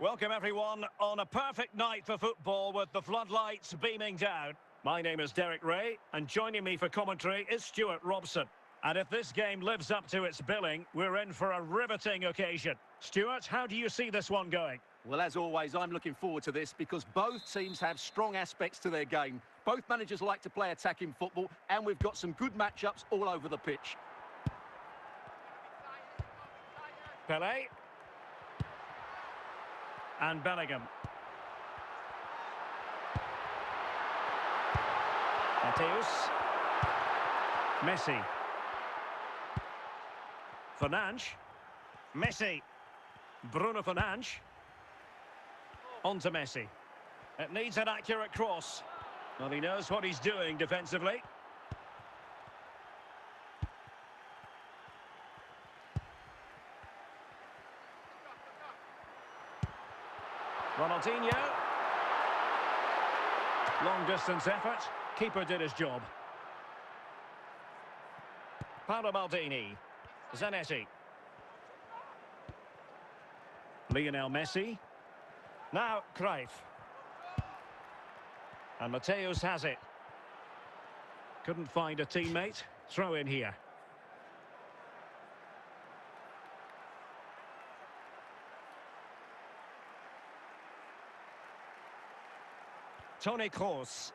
Welcome everyone on a perfect night for football with the floodlights beaming down. My name is Derek Ray and joining me for commentary is Stuart Robson. And if this game lives up to its billing, we're in for a riveting occasion. Stuart, how do you see this one going? Well, as always, I'm looking forward to this because both teams have strong aspects to their game. Both managers like to play attacking football, and we've got some good matchups all over the pitch. Pelé. And Bellingham. Mateus. Messi. Fernandes. Messi. Bruno Fernandes. On to Messi. It needs an accurate cross. Well, he knows what he's doing defensively. Ronaldinho. Long distance effort. Keeper did his job. Paolo Maldini. Zanetti. Lionel Messi. Now Cruyff. And Mateus has it. Couldn't find a teammate. Throw in here. Toni Kroos.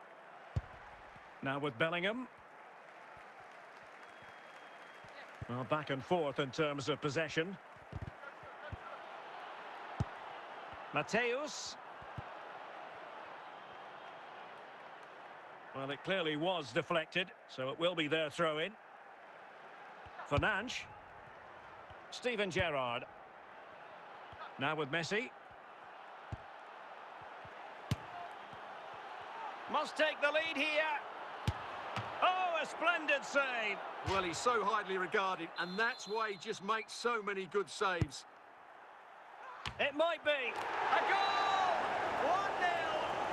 Now with Bellingham. Well, back and forth in terms of possession. Mateus. Well, it clearly was deflected, so it will be their throw-in. Fernandes. Steven Gerrard. Now with Messi. Must take the lead here. Oh, a splendid save. Well, he's so highly regarded, and that's why he just makes so many good saves. It might be. A goal! 1-0.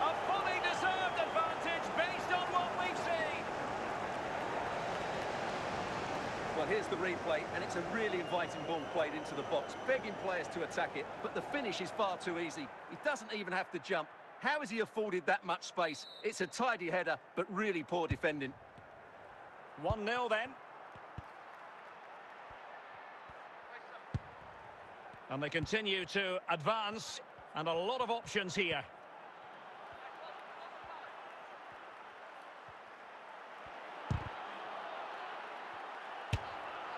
A fully deserved advantage based on what we've seen. Well, here's the replay, and it's a really inviting ball played into the box, begging players to attack it, but the finish is far too easy. He doesn't even have to jump. How has he afforded that much space? It's a tidy header, but really poor defending. 1-0 then. And they continue to advance, and a lot of options here.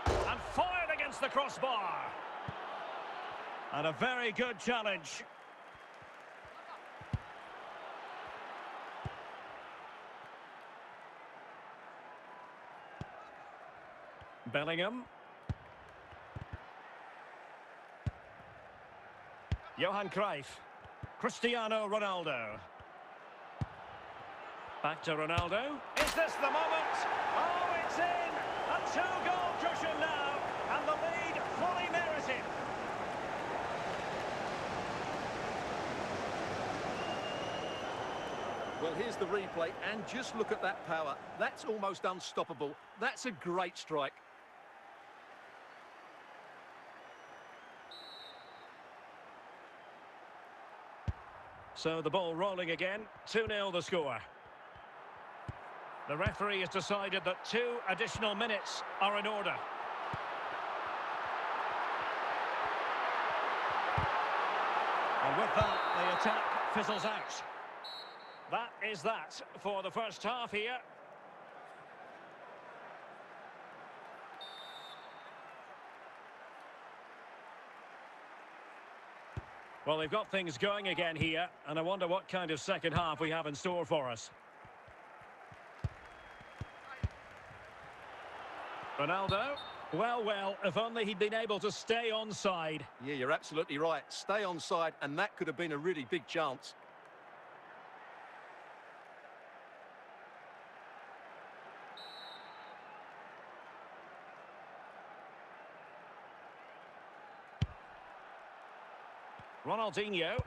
And fired against the crossbar. And a very good challenge. Bellingham. Johan Cruyff. Cristiano Ronaldo. Back to Ronaldo. Is this the moment? Oh, it's in! A two-goal cushion now, and the lead fully merited. Well, here's the replay, and just look at that power. That's almost unstoppable. That's a great strike. So the ball rolling again, 2-0 the score. The referee has decided that 2 additional minutes are in order. And with that, the attack fizzles out. That is that for the first half here. Well, they've got things going again here, and I wonder what kind of second half we have in store for us. Ronaldo. Well, if only he'd been able to stay onside. Yeah, you're absolutely right. Stay onside, and that could have been a really big chance. Ronaldinho.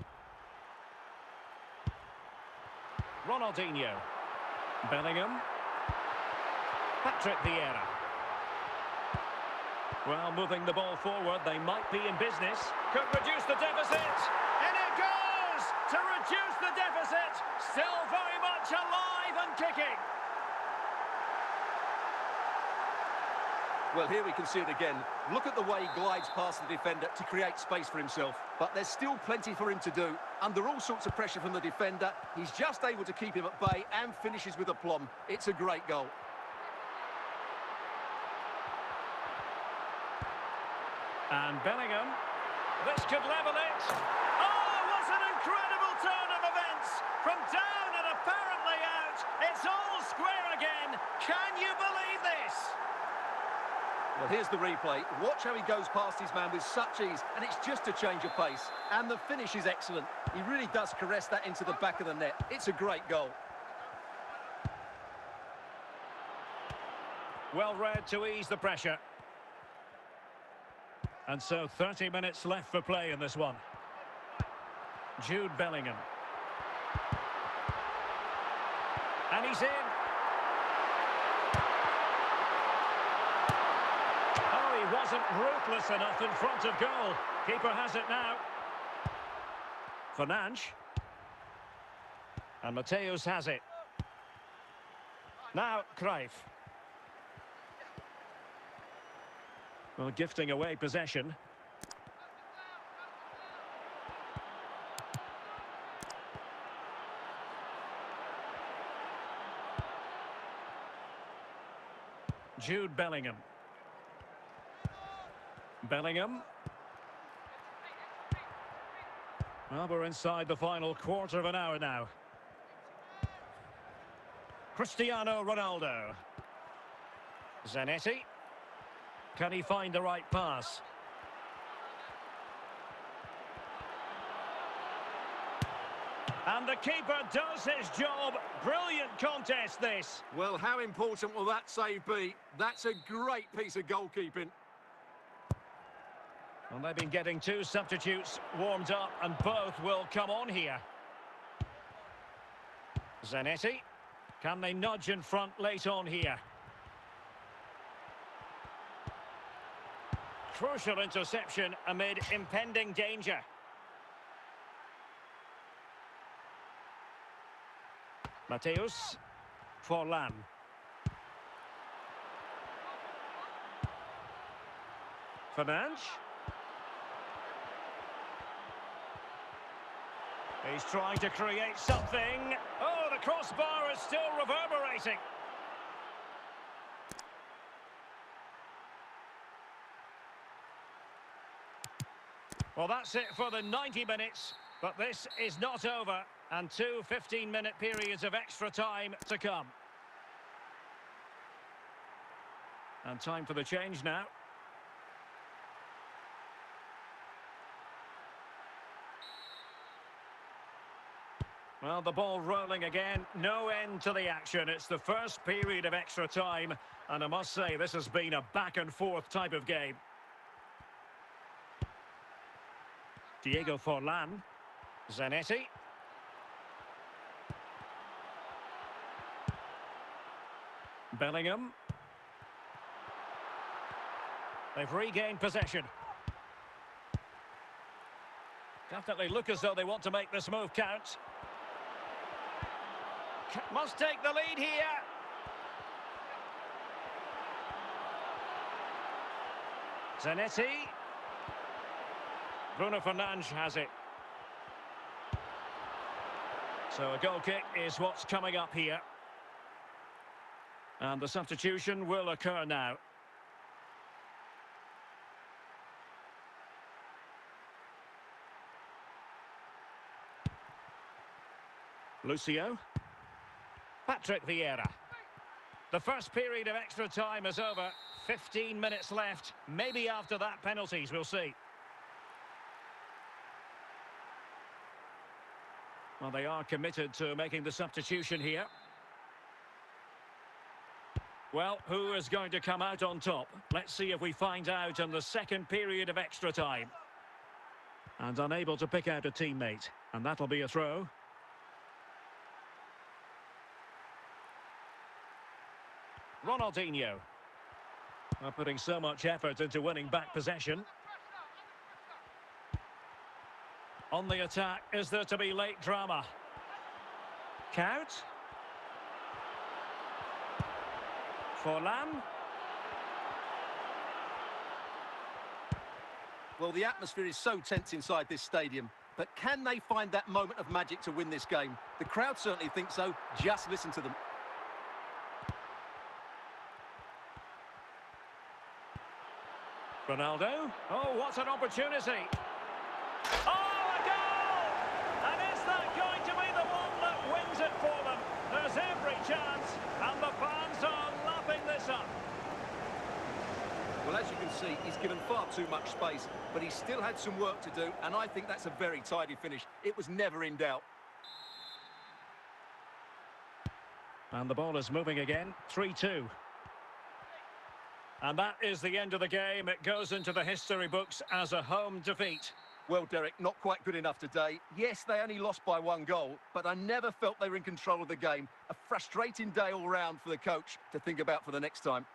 Bellingham. Patrick Vieira. Well, moving the ball forward, they might be in business. Could reduce the deficit. And it goes! reduce the deficit. Still very much alive and kicking. Well, here we can see it again. Look at the way he glides past the defender to create space for himself. But there's still plenty for him to do. Under all sorts of pressure from the defender, he's just able to keep him at bay and finishes with aplomb. It's a great goal. And Bellingham. This could level it. Oh, what an incredible turn of events. From down and apparently out, it's all square again. Can you believe this? Well, here's the replay. Watch how he goes past his man with such ease, and it's just a change of pace. And the finish is excellent. He really does caress that into the back of the net. It's a great goal. Well read to ease the pressure. And so 30 minutes left for play in this one. Jude Bellingham. And he's in. He wasn't ruthless enough in front of goal. Keeper has it now. Fernandes. And Mateus has it. Now Cruyff. Well, gifting away possession. Jude Bellingham. Bellingham. Well, we're inside the final quarter of an hour now. Cristiano Ronaldo. Zanetti. Can he find the right pass? And the keeper does his job. Brilliant contest, this. Well, how important will that save be? That's a great piece of goalkeeping. Well, they've been getting two substitutes warmed up, and both will come on here. Zanetti. Can they nudge in front late on here? Crucial interception amid impending danger. Mateus. Forlan. Fernandes. He's trying to create something. Oh, the crossbar is still reverberating. Well, that's it for the 90 minutes, but this is not over, and two 15-minute periods of extra time to come. And time for the change now. Well, the ball rolling again, no end to the action. It's the first period of extra time, and I must say this has been a back-and-forth type of game. Diego Forlan. Zanetti. Bellingham. They've regained possession. Definitely look as though they want to make this move count. Must take the lead here. Zanetti. Bruno Fernandes has it. So a goal kick is what's coming up here. And the substitution will occur now. Lucio. Patrick Vieira. The first period of extra time is over. 15 minutes left. Maybe after that, penalties, we'll see. Well, they are committed to making the substitution here. Well, who is going to come out on top? Let's see if we find out in the second period of extra time. And unable to pick out a teammate. And that'll be a throw. Ronaldinho. Well, putting so much effort into winning back possession. On the attack, is there to be late drama? Count. Forlan. Well, the atmosphere is so tense inside this stadium, but can they find that moment of magic to win this game? The crowd certainly think so. Just listen to them. Ronaldo. Oh, what an opportunity. Oh, a goal! And is that going to be the one that wins it for them? There's every chance, and the fans are lapping this up. Well, as you can see, he's given far too much space, but he still had some work to do, and I think that's a very tidy finish. It was never in doubt. And the ball is moving again, 3-2. And that is the end of the game. It goes into the history books as a home defeat. Well, Derek, not quite good enough today. Yes, they only lost by 1 goal, but I never felt they were in control of the game. A frustrating day all round for the coach to think about for the next time.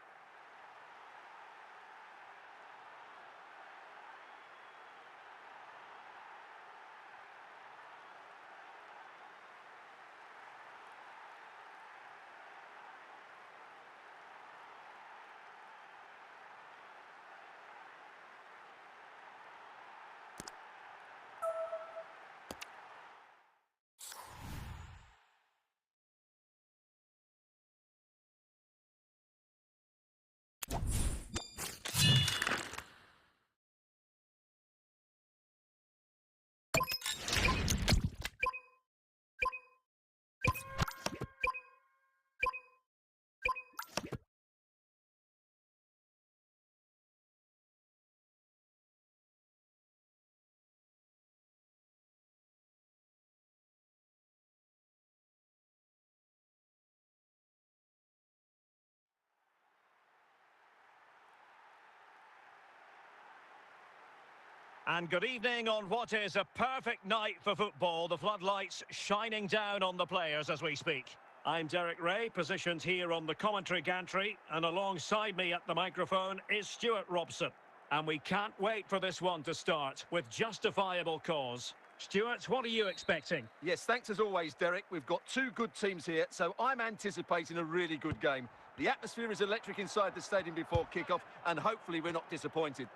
And good evening on what is a perfect night for football. The floodlights shining down on the players as we speak. I'm Derek Ray, positioned here on the commentary gantry, and alongside me at the microphone is Stuart Robson. And we can't wait for this one to start with justifiable cause. Stuart, what are you expecting? Yes, thanks as always, Derek. We've got 2 good teams here, so I'm anticipating a really good game. The atmosphere is electric inside the stadium before kick-off, and hopefully we're not disappointed.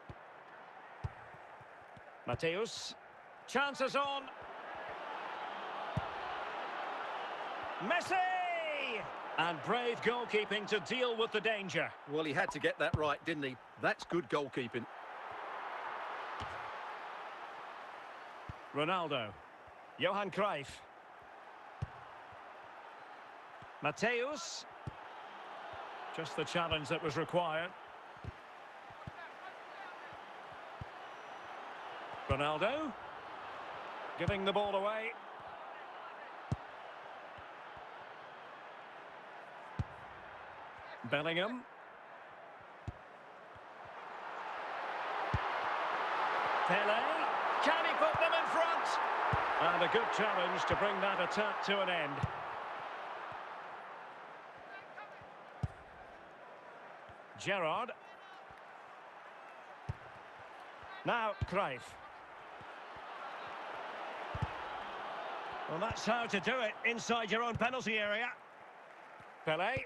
Mateus. Chances on. Messi! And brave goalkeeping to deal with the danger. Well, he had to get that right, didn't he? That's good goalkeeping. Ronaldo. Johan Cruyff. Mateus. Just the challenge that was required. Ronaldo. Giving the ball away. Bellingham. Pele. Can he put them in front? And a good challenge to bring that attack to an end. Gerrard. Now Cruyff. Well, that's how to do it inside your own penalty area. Pele.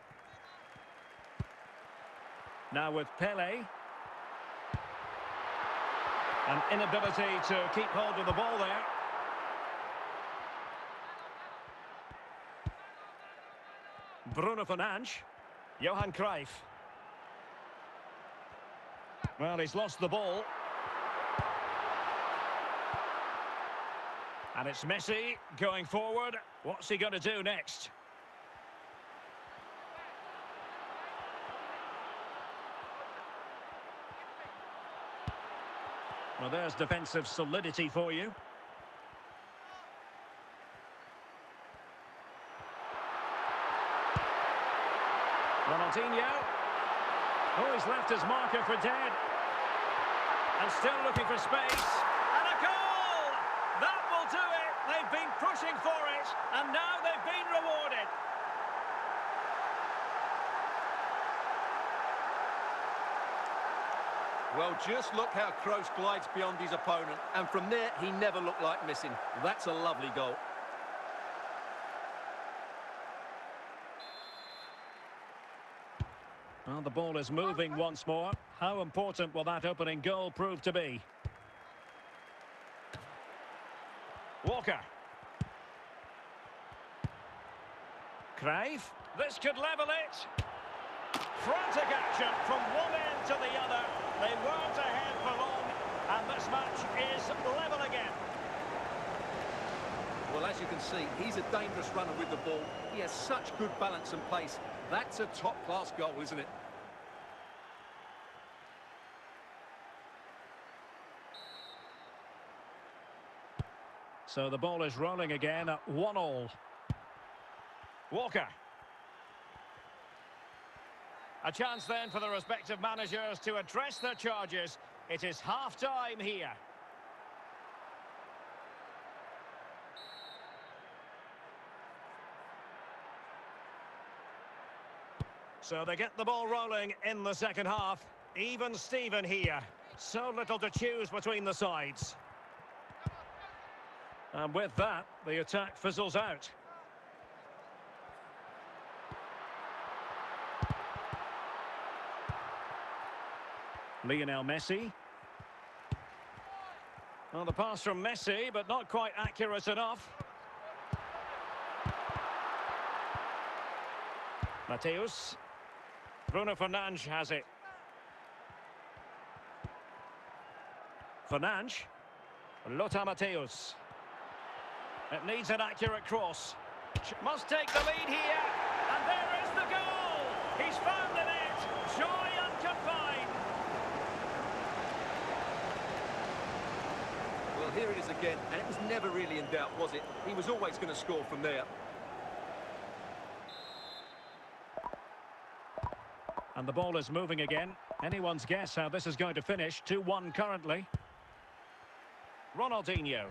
Now with Pele. An inability to keep hold of the ball there. Bruno Fernandes. Johan Cruyff. Well, he's lost the ball. And it's Messi going forward. What's he going to do next? Well, there's defensive solidity for you. Ronaldinho. Oh, he's left his marker for dead. And still looking for space. And a goal! That will do it. They've been pushing for it, and now they've been rewarded. Well, just look how Kroos glides beyond his opponent, and from there, he never looked like missing. That's a lovely goal. Well, the ball is moving once more. How important will that opening goal prove to be? Walker. Cruyff. This could level it. Frantic action from one end to the other. They weren't ahead for long, and this match is level again. Well, as you can see, he's a dangerous runner with the ball. He has such good balance and pace. That's a top-class goal, isn't it? So the ball is rolling again at 1-1. Walker. A chance then for the respective managers to address their charges. It is half-time here. So they get the ball rolling in the second half. Even Steven here. So little to choose between the sides. And with that, the attack fizzles out. Lionel Messi. Well, the pass from Messi, but not quite accurate enough. Mateus. Bruno Fernandes has it. Fernandes. Lothar Mateus. It needs an accurate cross. Must take the lead here. And there is the goal. He's found the net. Joy unconfined. Well, here it is again, and it was never really in doubt, was it? He was always going to score from there. And the ball is moving again. Anyone's guess how this is going to finish. 2-1 currently. Ronaldinho.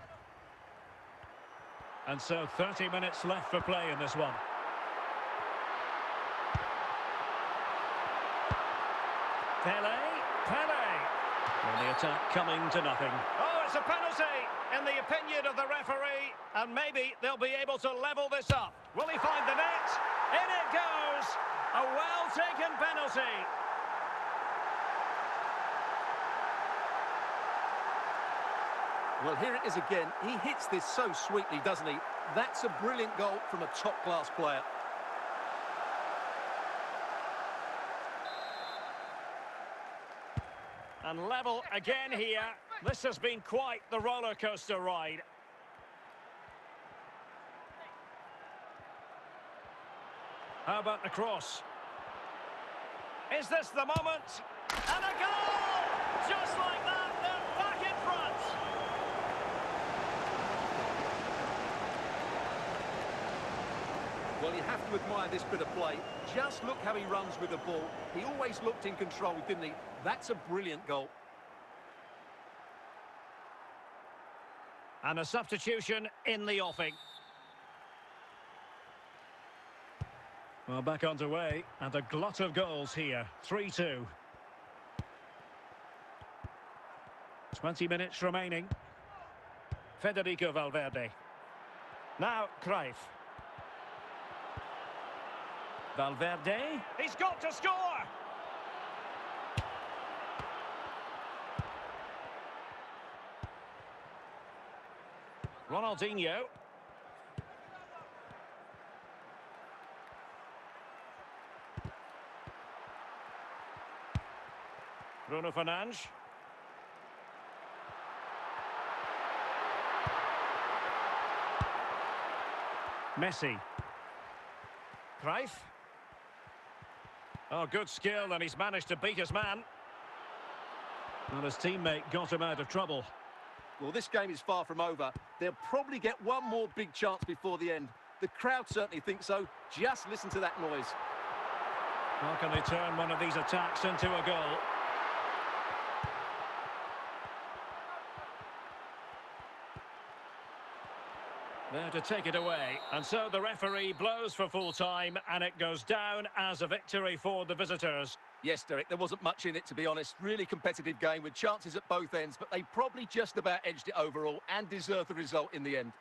And so 30 minutes left for play in this one. Pele. And the attack coming to nothing. Oh, it's a penalty in the opinion of the referee. And maybe they'll be able to level this up. Will he find the net? In it goes. A well-taken penalty. Well, here it is again. He hits this so sweetly, doesn't he? That's a brilliant goal from a top-class player. And level again here. This has been quite the roller coaster ride. How about the cross? Is this the moment? And a goal! Just like that, they're back in front. Well, you have to admire this bit of play. Just look how he runs with the ball. He always looked in control, didn't he? That's a brilliant goal. And a substitution in the offing. Well, back underway, and a glut of goals here. 3-2. 20 minutes remaining. Federico Valverde. Now, Cruyff. Valverde. He's got to score! Ronaldinho. Bruno Fernandes. Messi. Cruyff. Oh, good skill, and he's managed to beat his man. Well, his teammate got him out of trouble. Well, this game is far from over. They'll probably get one more big chance before the end. The crowd certainly think so. Just listen to that noise. How can they turn one of these attacks into a goal? There to take it away. And so the referee blows for full time and it goes down as a victory for the visitors. Yes, Derek, there wasn't much in it, to be honest. Really competitive game with chances at both ends, but they probably just about edged it overall and deserved the result in the end.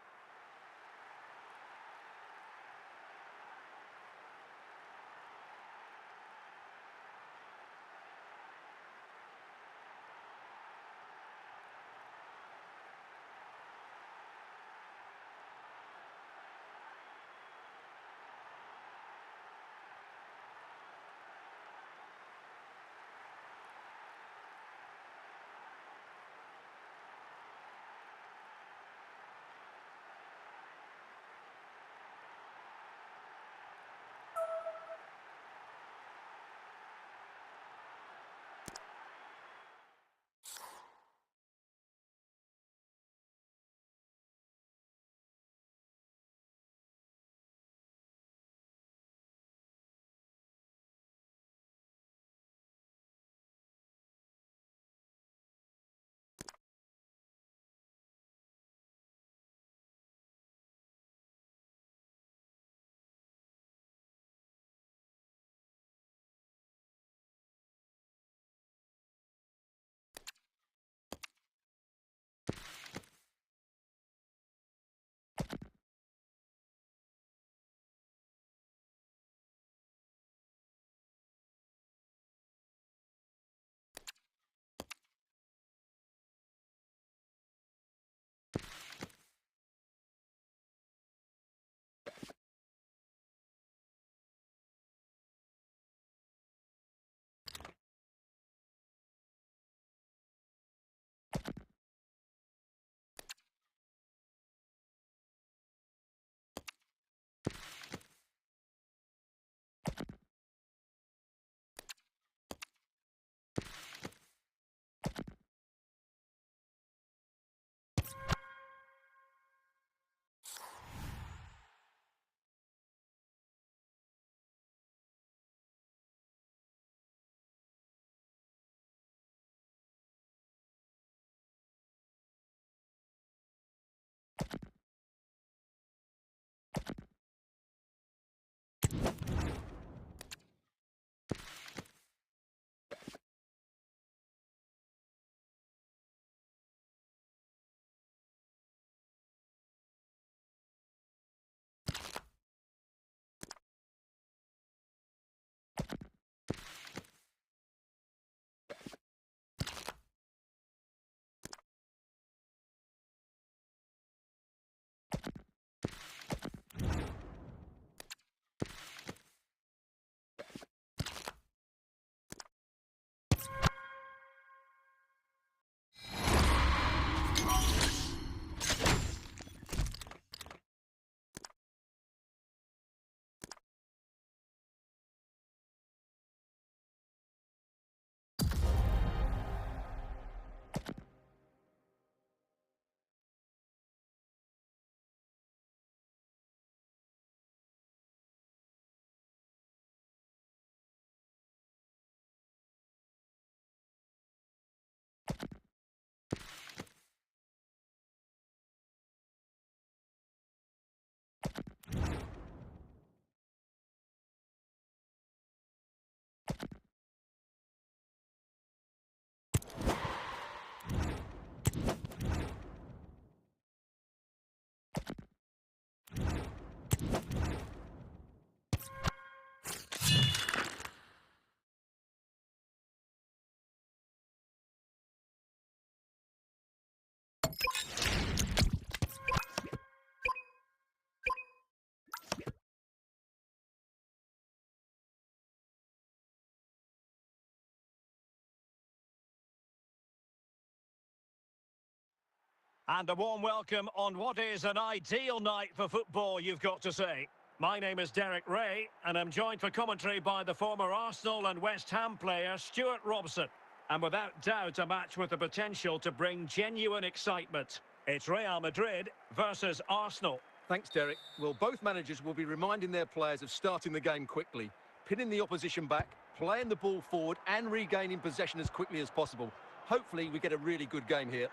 And a warm welcome on what is an ideal night for football, you've got to say. My name is Derek Ray, and I'm joined for commentary by the former Arsenal and West Ham player Stuart Robson. And without doubt, a match with the potential to bring genuine excitement. It's Real Madrid versus Arsenal. Thanks, Derek. Well, both managers will be reminding their players of starting the game quickly, pinning the opposition back, playing the ball forward and regaining possession as quickly as possible. Hopefully, we get a really good game here.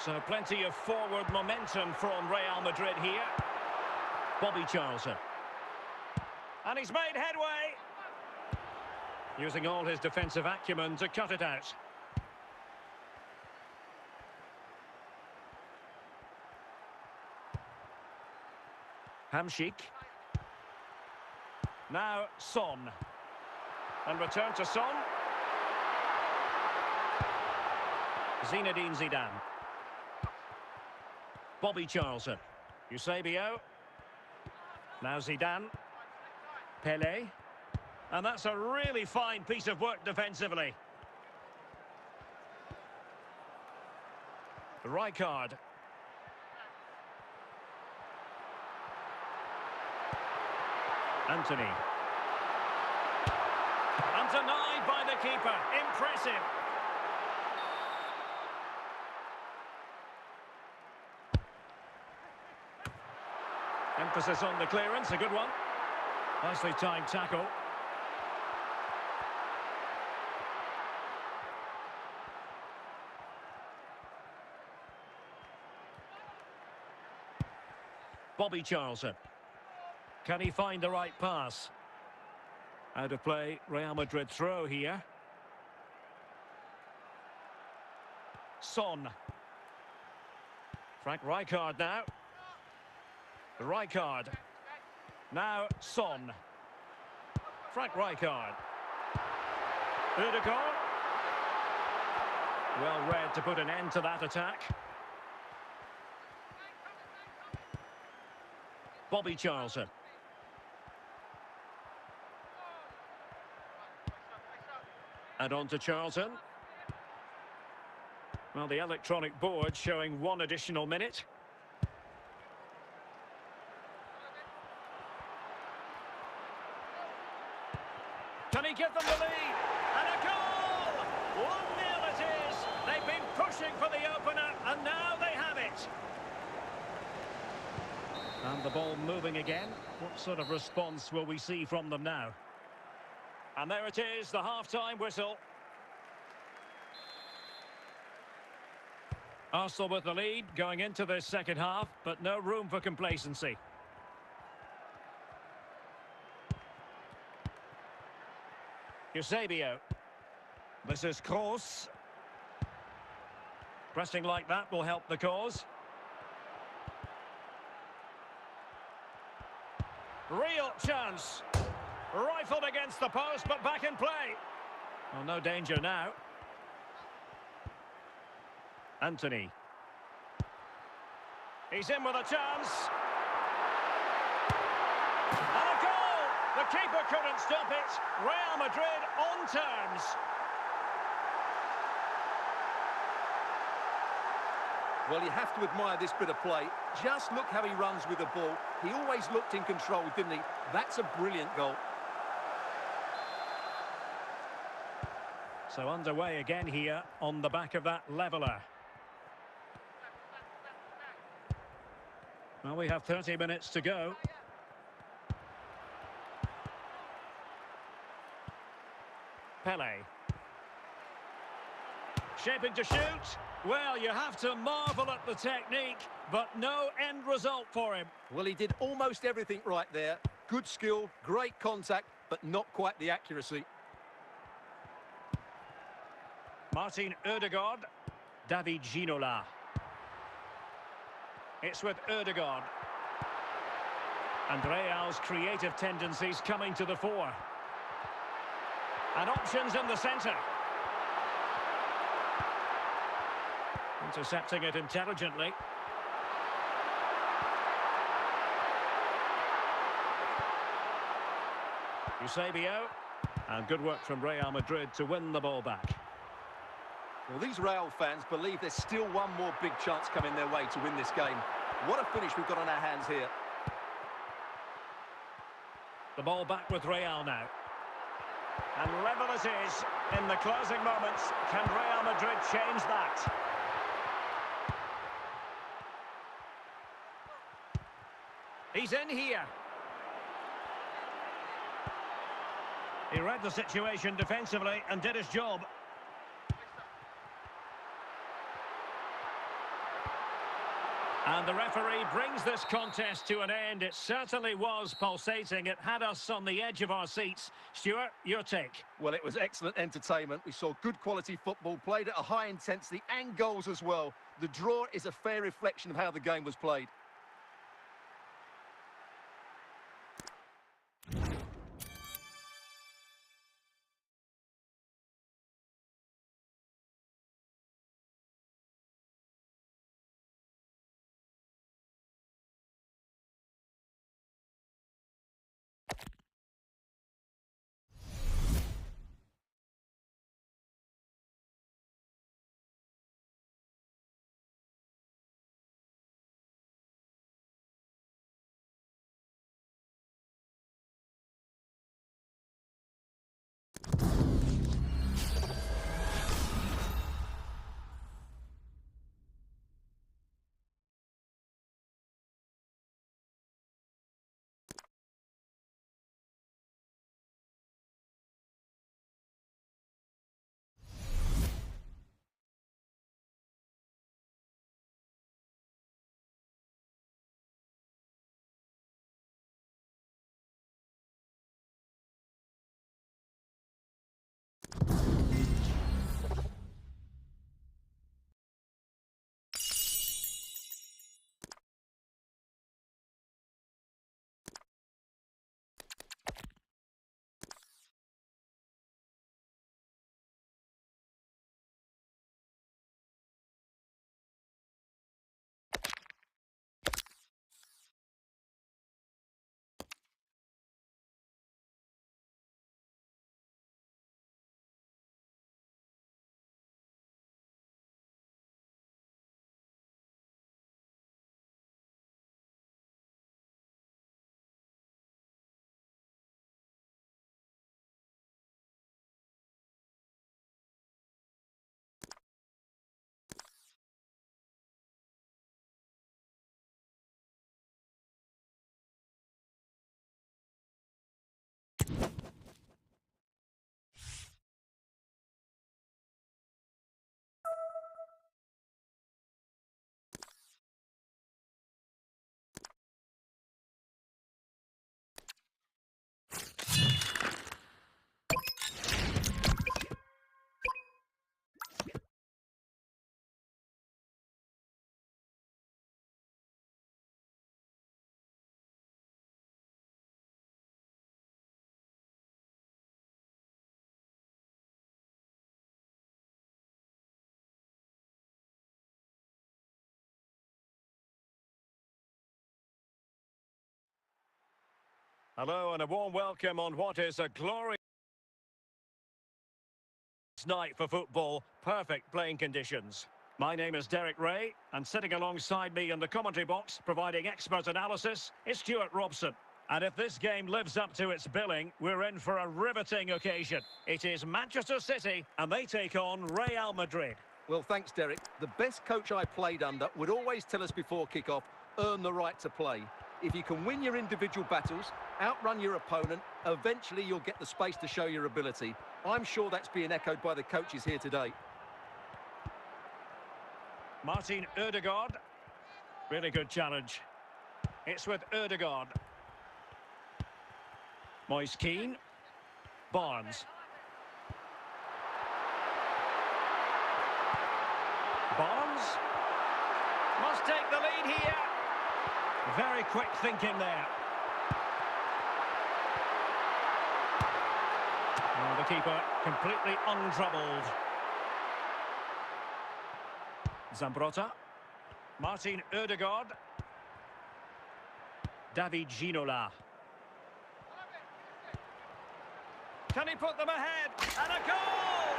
So plenty of forward momentum from Real Madrid here. Bobby Charlton. And he's made headway. Using all his defensive acumen to cut it out. Hamšík. Now Son. And return to Son. Zinedine Zidane. Bobby Charlton. Eusebio. Now Zidane. Pelé. And that's a really fine piece of work defensively. Rijkaard. Anthony. And denied by the keeper. Impressive. Emphasis on the clearance, a good one. Nicely timed tackle. Bobby Charlton. Can he find the right pass? Out of play, Real Madrid throw here. Son. Frank Rijkaard now. Rijkaard. Now Son. Frank Rijkaard. Ødegaard. Well read to put an end to that attack. Bobby Charlton. And on to Charlton. Well, the electronic board showing 1 additional minute. Can he give them the lead? And a goal! 1-0 it is. They've been pushing for the opener, and now they have it. And the ball moving again. What sort of response will we see from them now? And there it is, the half-time whistle. Arsenal with the lead going into this second half, but no room for complacency. Eusebio. This is Kroos. Pressing like that will help the cause. Real chance. Rifled against the post, but back in play. Well, no danger now. Anthony. He's in with a chance. And a goal! The keeper couldn't stop it. Real Madrid on terms. Well, you have to admire this bit of play. Just look how he runs with the ball. He always looked in control, didn't he? That's a brilliant goal. So underway again here on the back of that leveller. Well, we have 30 minutes to go. Pelé. Shaping to shoot. Well, you have to marvel at the technique, but no end result for him. Well, he did almost everything right there. Good skill, great contact, but not quite the accuracy. Martin Ødegaard. David Ginola. It's with Ødegaard. And Real's creative tendencies coming to the fore. And options in the centre. Intercepting it intelligently. Eusebio. And good work from Real Madrid to win the ball back. Well, these Real fans believe there's still one more big chance coming their way to win this game. What a finish we've got on our hands here. The ball back with Real now. And level it is in the closing moments. Can Real Madrid change that? He's in here. He read the situation defensively and did his job. And the referee brings this contest to an end. It certainly was pulsating. It had us on the edge of our seats. Stuart, your take? Well, it was excellent entertainment. We saw good quality football, played at a high intensity and goals as well. The draw is a fair reflection of how the game was played. Hello and a warm welcome on what is a glorious night for football. Perfect playing conditions. My name is Derek Ray, and sitting alongside me in the commentary box, providing expert analysis, is Stuart Robson. And if this game lives up to its billing, we're in for a riveting occasion. It is Manchester City, and they take on Real Madrid. Well, thanks, Derek. The best coach I played under would always tell us before kick-off, earn the right to play. If you can win your individual battles, outrun your opponent, eventually you'll get the space to show your ability. I'm sure that's being echoed by the coaches here today. Martin Ødegaard. Really good challenge. It's with Ødegaard. Moise Keane. Barnes. Barnes. Must take the lead here. Very quick thinking there. Well, the keeper completely untroubled. Zambrotta. Martin Ødegaard. David Ginola. Can he put them ahead? And a goal!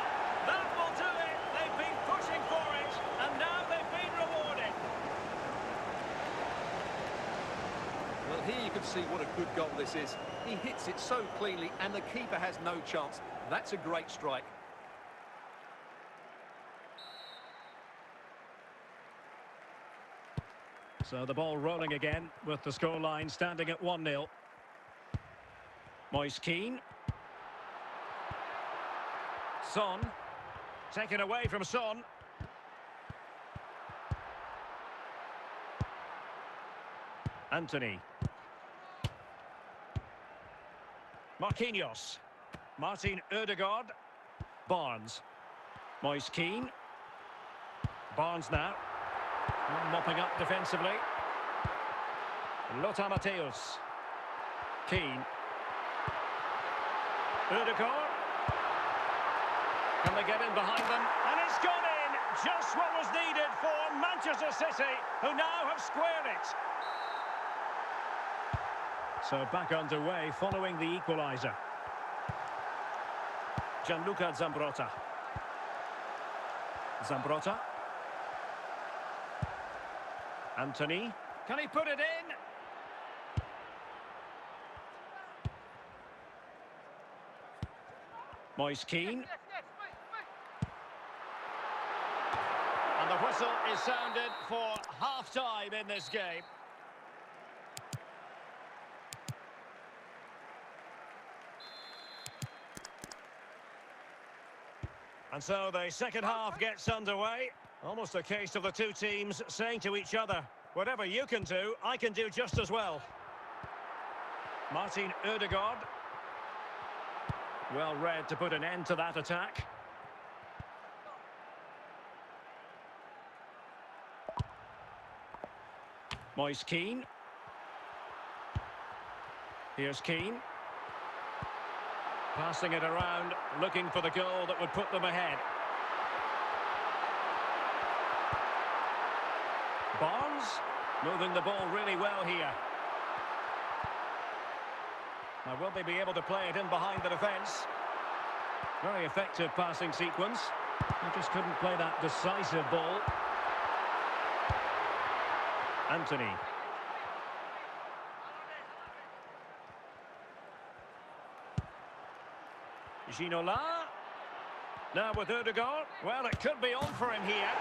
That will do it. They've been pushing for it, and now they've been rewarded. Well, here you can see what a good goal this is. He hits it so cleanly, and the keeper has no chance. That's a great strike. So the ball rolling again with the scoreline standing at 1-0. Moise Keane. Son. Taken away from Son. Anthony. Marquinhos. Martin Odegaard. Barnes. Moise Keane. Barnes now. Mopping up defensively. Lothar Matthäus. Keane. Odegaard. Can they get in behind them? And it's gone in! Just what was needed for Manchester City, who now have squared it. So back underway following the equaliser. Gianluca Zambrotta. Zambrotta. Anthony. Can he put it in? Moise Keane. And the whistle is sounded for half-time in this game. And so the second half gets underway. Almost a case of the two teams saying to each other, whatever you can do, I can do just as well. Martin Odegaard. Well read to put an end to that attack. Moise Keane. Here's Keane. Passing it around, looking for the goal that would put them ahead. Barnes, moving the ball really well here. Now, will they be able to play it in behind the defence? Very effective passing sequence. They just couldn't play that decisive ball. Anthony. Ginola. Now with Odegaard. Well, it could be on for him here.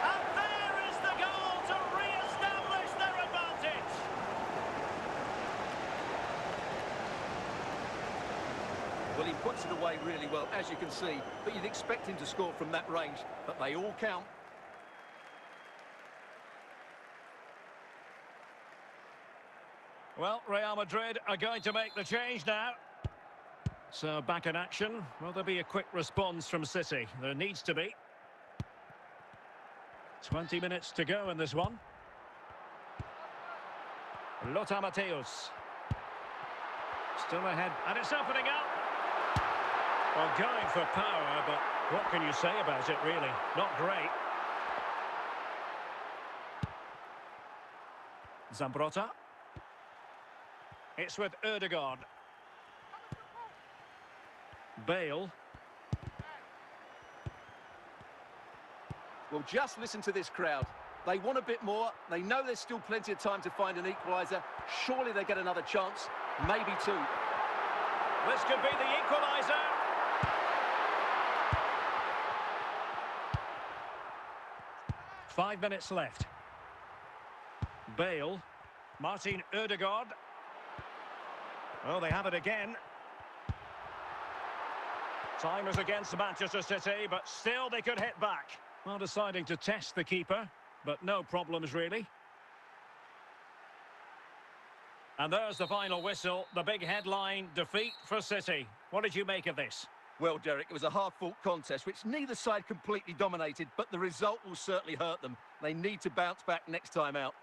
And there is the goal to re-establish their advantage. Well, he puts it away really well, as you can see. But you'd expect him to score from that range. But they all count. Well, Real Madrid are going to make the change now. So back in action. Will there be a quick response from City? There needs to be. 20 minutes to go in this one. Lothar Matthäus. Still ahead, and it's opening up. Well, going for power, but what can you say about it, really? Not great. Zambrotta. It's with Odegaard. Bale. Well, just listen to this crowd. They want a bit more. They know there's still plenty of time to find an equaliser. Surely they get another chance. Maybe two. This could be the equaliser. Five minutes left. Bale. Martin Odegaard. Oh, they have it again. Time is against Manchester City, but still they could hit back. Well, deciding to test the keeper, but no problems really. And there's the final whistle, the big headline, defeat for City. What did you make of this? Well, Derek, it was a hard-fought contest, which neither side completely dominated, but the result will certainly hurt them. They need to bounce back next time out.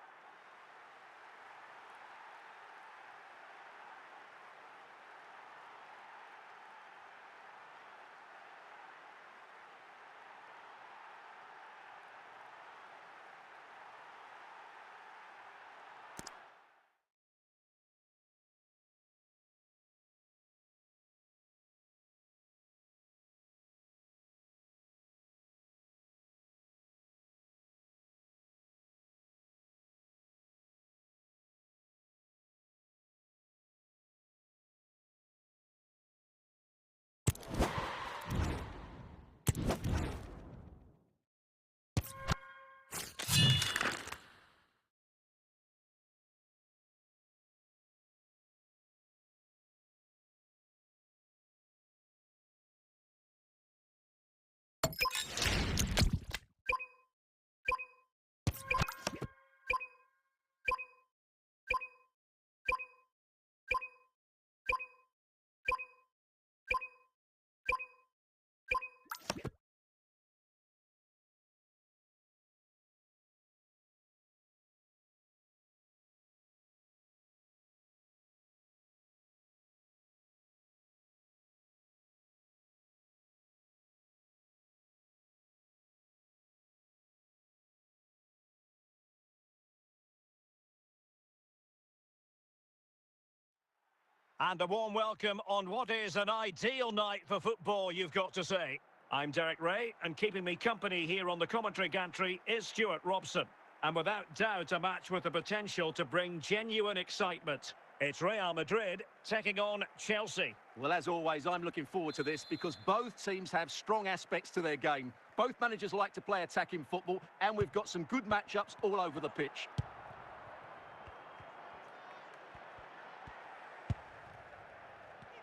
And a warm welcome on what is an ideal night for football, you've got to say. I'm Derek Ray, and keeping me company here on the commentary gantry is Stuart Robson. And without doubt, a match with the potential to bring genuine excitement. It's Real Madrid taking on Chelsea. Well, as always, I'm looking forward to this because both teams have strong aspects to their game. Both managers like to play attacking football, and we've got some good matchups all over the pitch.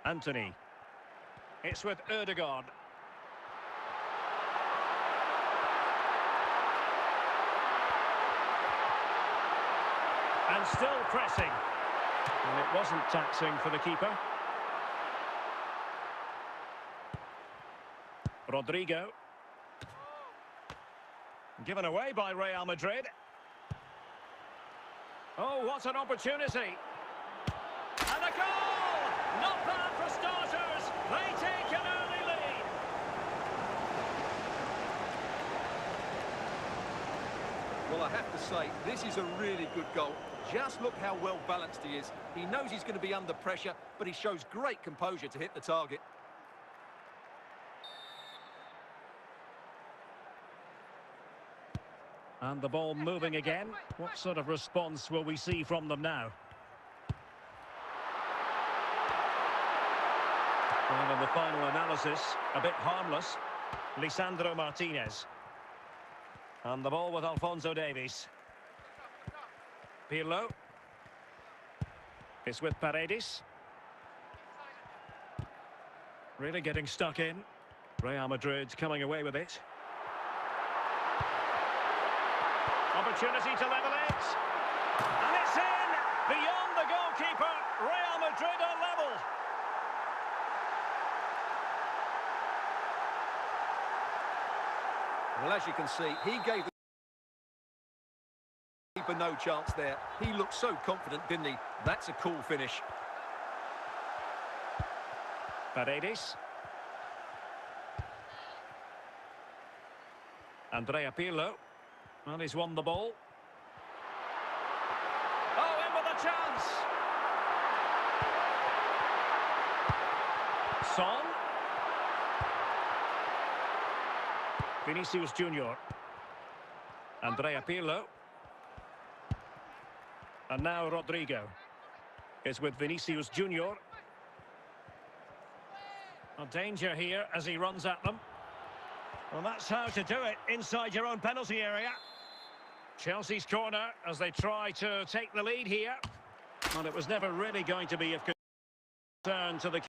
Anthony. It's with Ødegaard. And still pressing. And it wasn't taxing for the keeper. Rodrigo. Given away by Real Madrid. Oh, what an opportunity. And a goal! Not bad for starters. They take an early lead. Well, I have to say, this is a really good goal. Just look how well balanced he is. He knows he's going to be under pressure, but he shows great composure to hit the target. And the ball moving again. What sort of response will we see from them now? Well, in the final analysis, a bit harmless. Lisandro Martinez. And the ball with Alphonso Davies. Pirlo. It's with Paredes. Really getting stuck in. Real Madrid coming away with it. Opportunity to level it. And it's in! Beyond the goalkeeper, Real Madrid are level. Well, as you can see, he gave the keeper no chance there. He looked so confident, didn't he? That's a cool finish. Paredes. Andrea Pirlo. Well, he's won the ball. Oh, in with a chance. Son. Vinicius Junior. Andrea Pirlo. And now Rodrigo. It's with Vinicius Junior. A danger here as he runs at them. Well, that's how to do it inside your own penalty area. Chelsea's corner as they try to take the lead here. And it was never really going to be of concern to the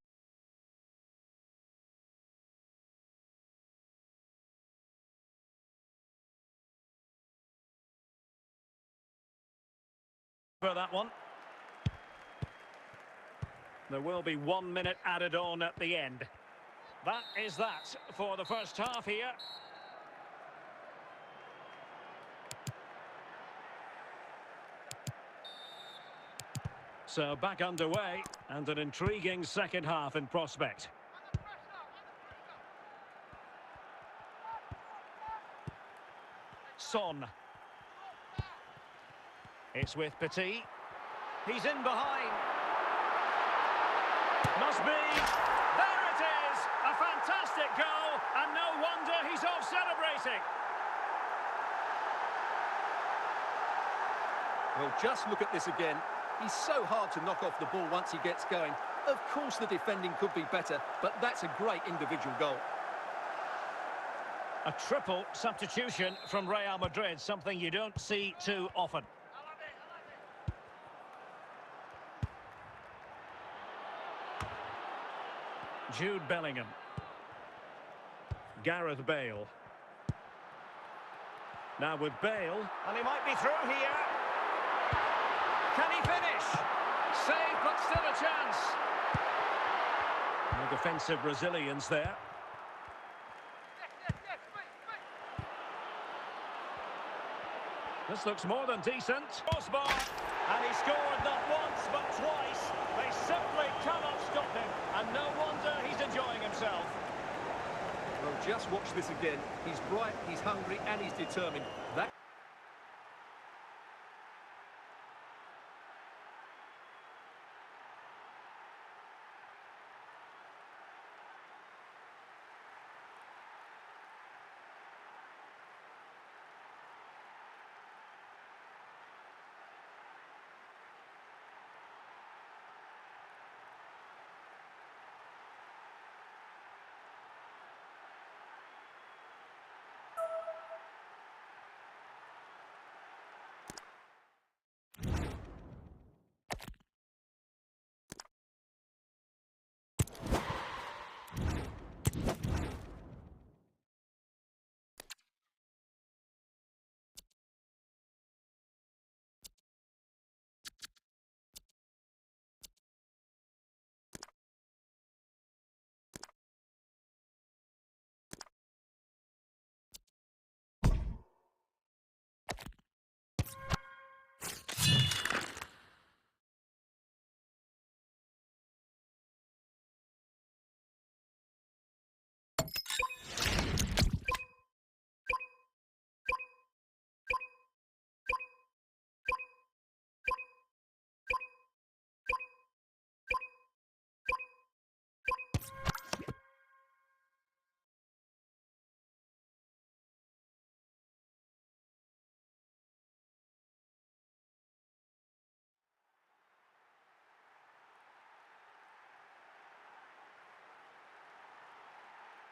for that one. There will be 1 minute added on at the end. That is that for the first half here. So back underway and an intriguing second half in prospect. Son. It's with Petit. He's in behind. Must be. There it is. A fantastic goal. And no wonder he's off celebrating. Well, just look at this again. He's so hard to knock off the ball once he gets going. Of course the defending could be better, but that's a great individual goal. A triple substitution from Real Madrid, something you don't see too often. Jude Bellingham. Gareth Bale. Now with Bale, and he might be through here. Can he finish? Save, but still a chance. No defensive resilience there. This looks more than decent. Crossbar, and he scored not once but twice. They simply cannot stop him, and no wonder he's enjoying himself. Well, just watch this again. He's bright, he's hungry, and he's determined. That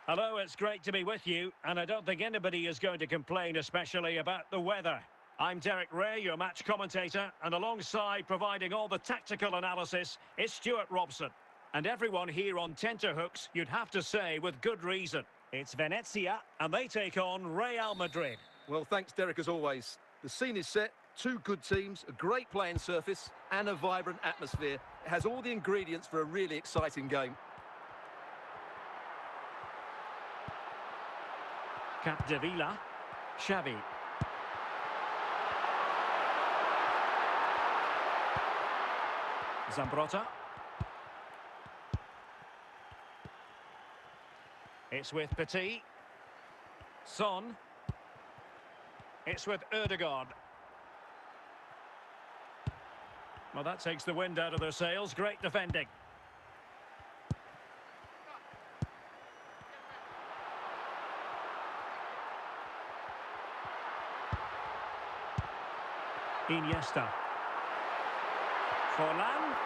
Hello, it's great to be with you, and I don't think anybody is going to complain, especially about the weather. I'm Derek Ray, your match commentator, and alongside providing all the tactical analysis is Stuart Robson. And everyone here on tenterhooks, you'd have to say, with good reason. It's Venezia, and they take on Real Madrid. Well, thanks, Derek, as always. The scene is set, two good teams, a great playing surface, and a vibrant atmosphere. It has all the ingredients for a really exciting game. Capdevila, Xavi. Zambrotta. It's with Petit. Son. It's with Ødegaard. Well, that takes the wind out of their sails. Great defending. Iniesta. Forlan.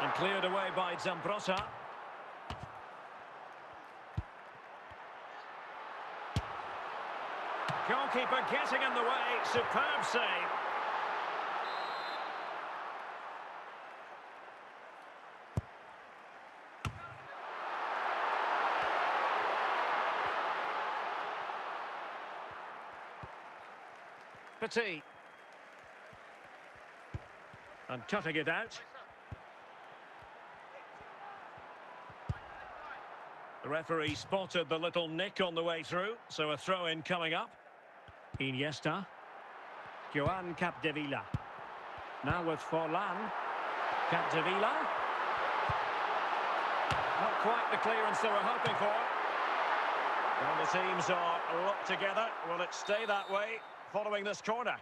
And cleared away by Zambrotta. Goalkeeper getting in the way. Superb save. Petit. And cutting it out. The referee spotted the little nick on the way through, so a throw-in coming up. Iniesta. Joan Capdevila. Now with Forlan. Capdevila. Not quite the clearance they were hoping for. Well, the teams are locked together. Will it stay that way following this corner?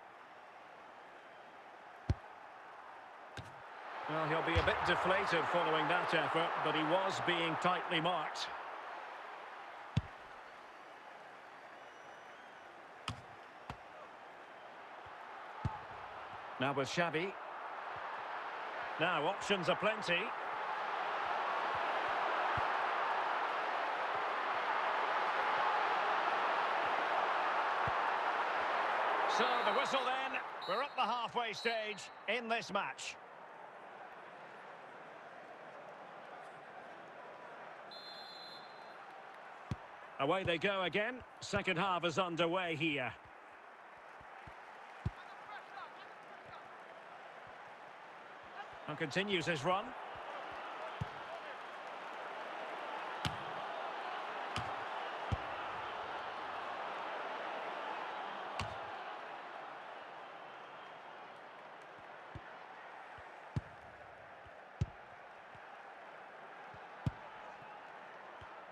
Well, he'll be a bit deflated following that effort, but he was being tightly marked. Now with Xavi. Now, options are plenty. So, the whistle then. We're at the halfway stage in this match. Away they go again. Second half is underway here. And continues his run.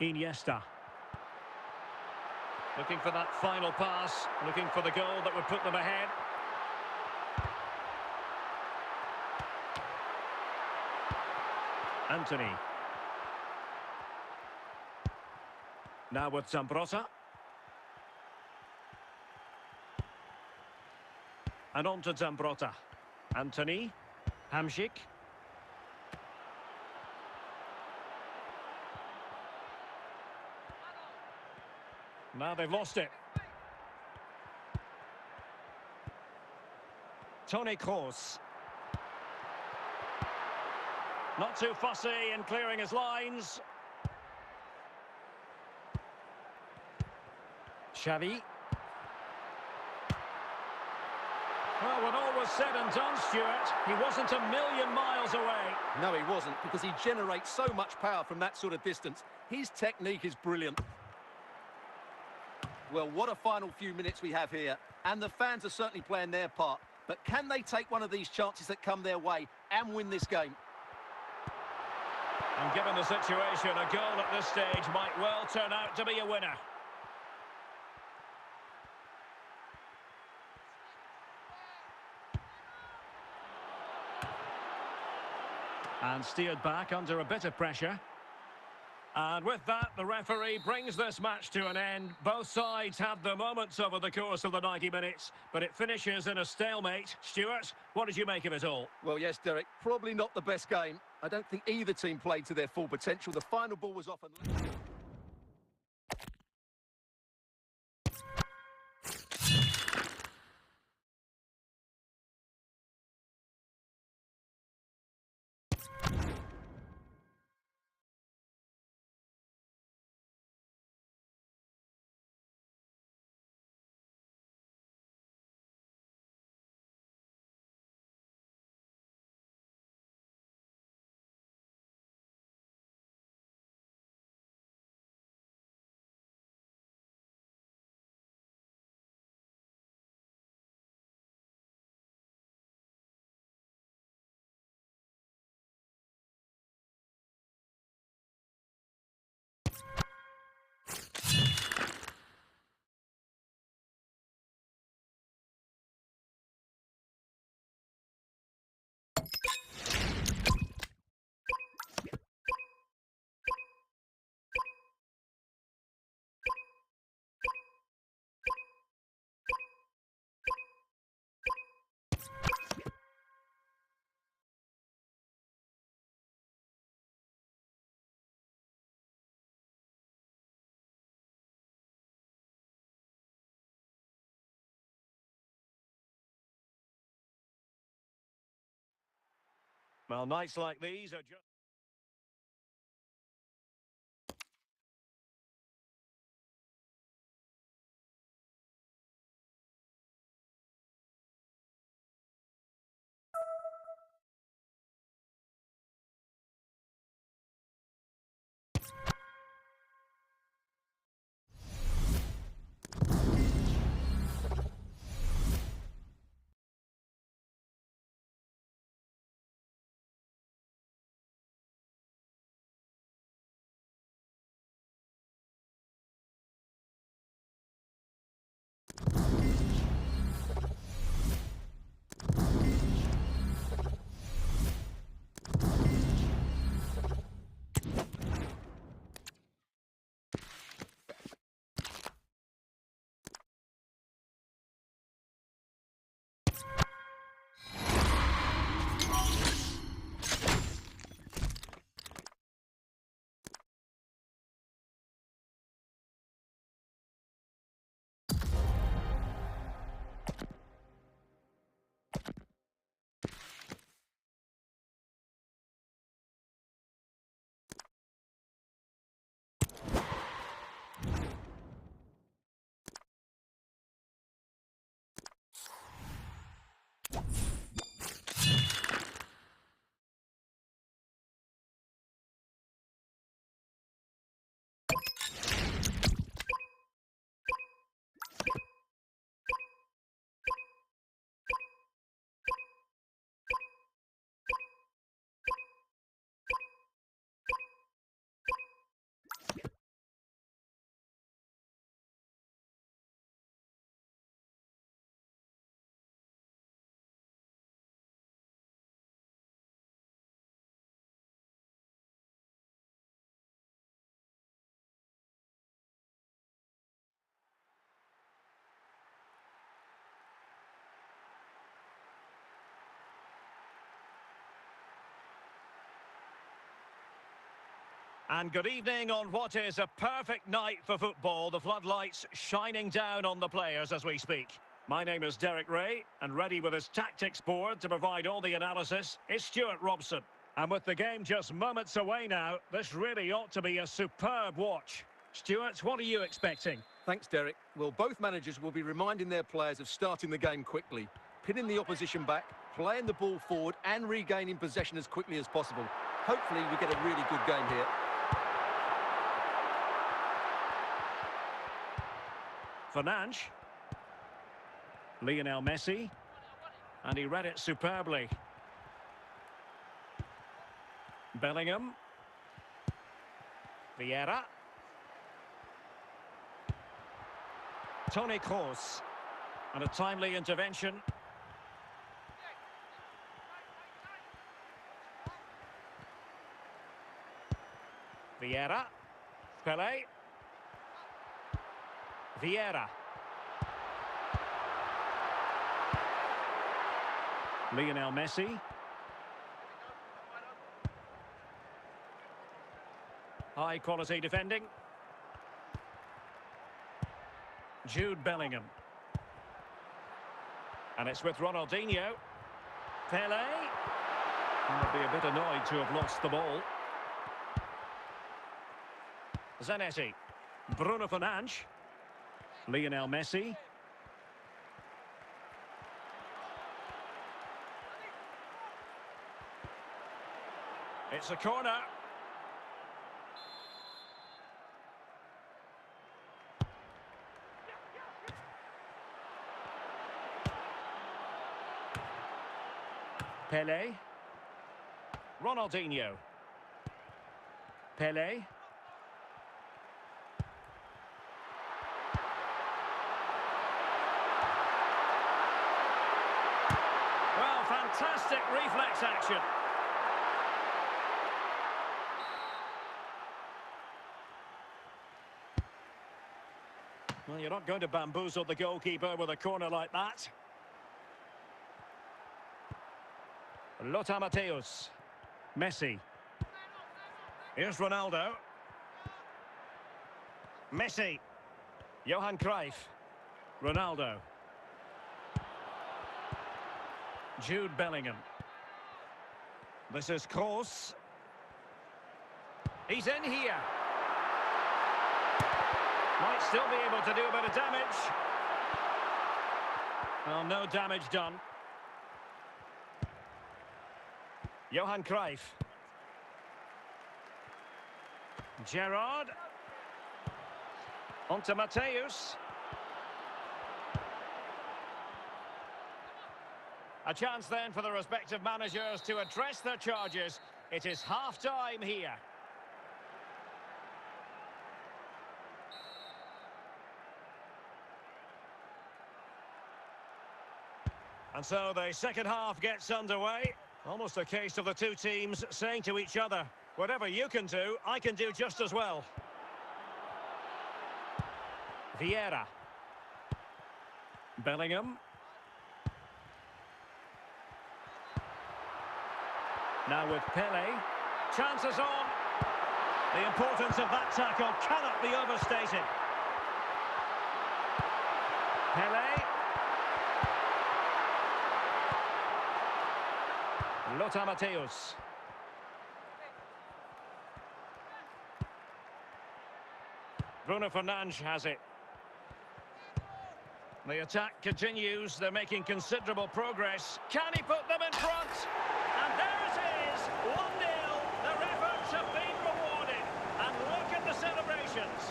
Iniesta. Looking for that final pass, looking for the goal that would put them ahead. Anthony. Now with Zambrotta. And on to Zambrotta. Anthony. Hamšík. Now they've lost it. Toni Kroos. Not too fussy in clearing his lines. Xavi. Well, when all was said and done, Stuart, he wasn't a million miles away. No, he wasn't, because he generates so much power from that sort of distance. His technique is brilliant. Well, what a final few minutes we have here. And the fans are certainly playing their part. But can they take one of these chances that come their way and win this game? And given the situation, a goal at this stage might well turn out to be a winner. And steered back under a bit of pressure. And with that, the referee brings this match to an end. Both sides had their moments over the course of the 90 minutes, but it finishes in a stalemate. Stuart, what did you make of it all? Well, yes, Derek, probably not the best game. I don't think either team played to their full potential. The final ball was off and... Well, nights like these are just... And good evening on what is a perfect night for football. The floodlights shining down on the players as we speak. My name is Derek Ray, and ready with his tactics board to provide all the analysis is Stuart Robson. And with the game just moments away now, this really ought to be a superb watch. Stuart, what are you expecting? Thanks, Derek. Well, both managers will be reminding their players of starting the game quickly, pinning the opposition back, playing the ball forward and regaining possession as quickly as possible. Hopefully we get a really good game here. Fernandes. Lionel Messi. And he read it superbly. Bellingham. Vieira. Toni Kroos. And a timely intervention. Vieira. Pele. Vieira. Lionel Messi. High quality defending. Jude Bellingham. And it's with Ronaldinho. Pele. Would be a bit annoyed to have lost the ball. Zanetti. Bruno Fernandes. Lionel Messi. It's a corner. Pele. Ronaldinho. Pele. Well, fantastic reflex action. Well, you're not going to bamboozle the goalkeeper with a corner like that. Lothar Matthäus. Messi. Here's Ronaldo. Messi. Johan Cruyff. Ronaldo. Jude Bellingham. This is Kroos. He's in here. Might still be able to do a bit of damage. Well, no damage done. Johan Cruyff. Gerrard. On to Matthäus. A chance then for the respective managers to address their charges. It is half-time here. And so the second half gets underway. Almost a case of the two teams saying to each other, whatever you can do, I can do just as well. Vieira. Bellingham. Now with Pele. Chances on. The importance of that tackle cannot be overstated. Pele. Lothar Matthäus. Bruno Fernandes has it. The attack continues. They're making considerable progress. Can he put them in front? And there it is, 1-0. Their efforts have been rewarded. And look at the celebrations.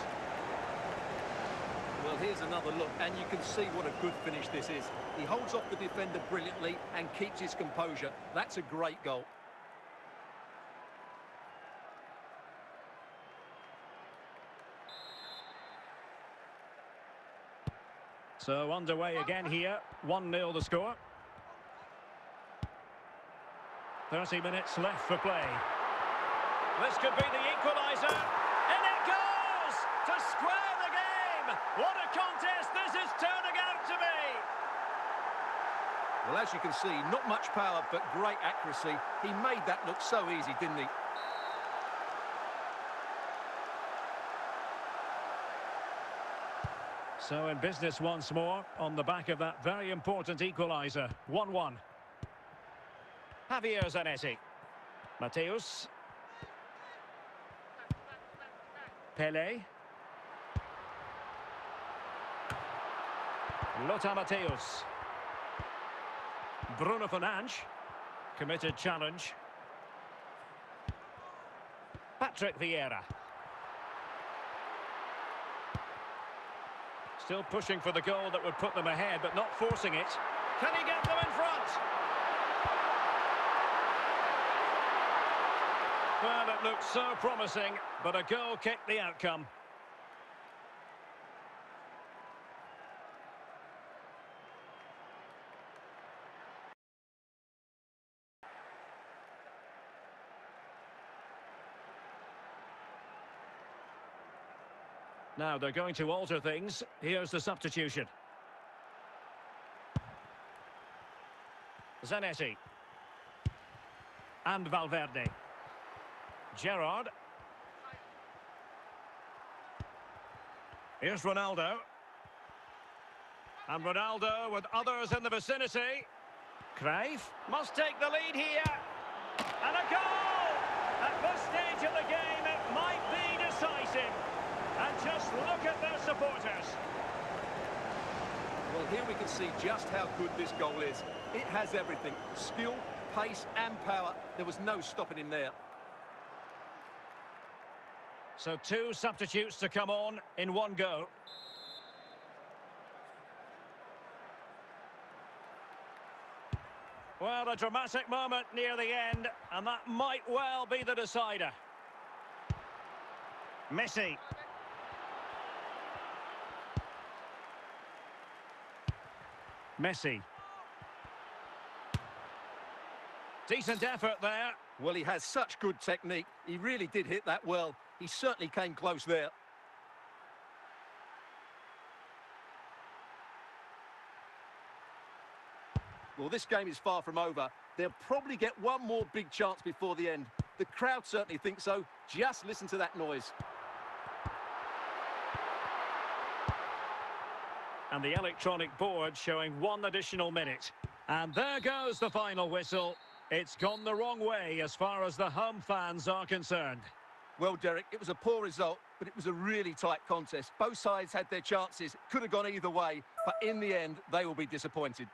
Well, here's another look, and you can see what a good finish this is. He holds off the defender brilliantly and keeps his composure. That's a great goal. So underway again here, 1-0 the score. 30 minutes left for play. This could be the equaliser. And it goes to square the game. What a contest this is turning out to be. Well, as you can see, not much power, but great accuracy. He made that look so easy, didn't he? So in business once more, on the back of that very important equaliser. 1-1. Javier Zanetti. Matthäus. Pele. Lothar Matthäus. Bruno Fernandes. Committed challenge. Patrick Vieira. Still pushing for the goal that would put them ahead, but not forcing it. Can he get them in front? Well, it looked so promising, but a goal kicked the outcome. Now they're going to alter things. Here's the substitution. Zanetti. And Valverde. Gerrard. Here's Ronaldo. And Ronaldo with others in the vicinity. Cruyff must take the lead here. And a goal! At this stage of the game, it might be decisive. And just look at their supporters. Well, here we can see just how good this goal is. It has everything. Skill, pace and power. There was no stopping him there. So two substitutes to come on in one go. Well, a dramatic moment near the end, and that might well be the decider. Messi. Messi. Decent effort there. Well, he has such good technique. He really did hit that well. He certainly came close there. Well, this game is far from over. They'll probably get one more big chance before the end. The crowd certainly think so. Just listen to that noise. And the electronic board showing one additional minute. And there goes the final whistle. It's gone the wrong way as far as the home fans are concerned. Well, Derek, it was a poor result, but it was a really tight contest. Both sides had their chances. It could have gone either way, but in the end, they will be disappointed.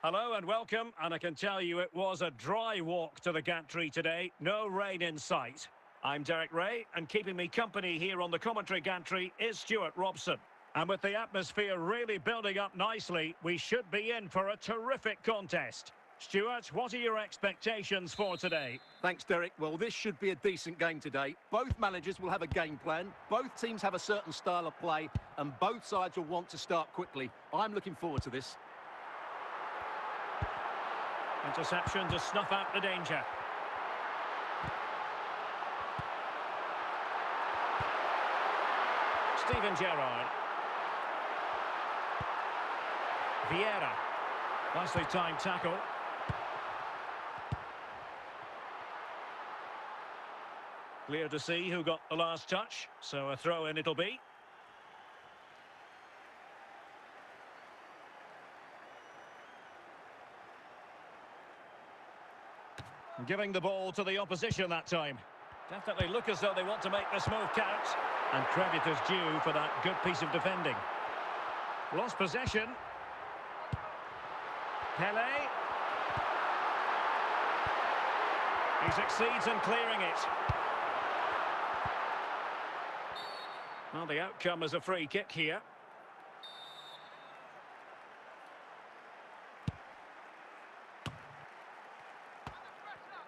Hello and welcome, and I can tell you it was a dry walk to the gantry today. No rain in sight. I'm Derek Ray, and keeping me company here on the commentary gantry is Stuart Robson. And with the atmosphere really building up nicely, we should be in for a terrific contest. Stuart, what are your expectations for today? Thanks, Derek. Well, this should be a decent game today. Both managers will have a game plan. Both teams have a certain style of play, and both sides will want to start quickly. I'm looking forward to this. Interception to snuff out the danger. Steven Gerrard. Vieira. Nicely timed tackle. Clear to see who got the last touch, so a throw-in it'll be. Giving the ball to the opposition that time. Definitely look as though they want to make this move count. And credit is due for that good piece of defending. Lost possession. Pele. He succeeds in clearing it. Well, the outcome is a free kick here.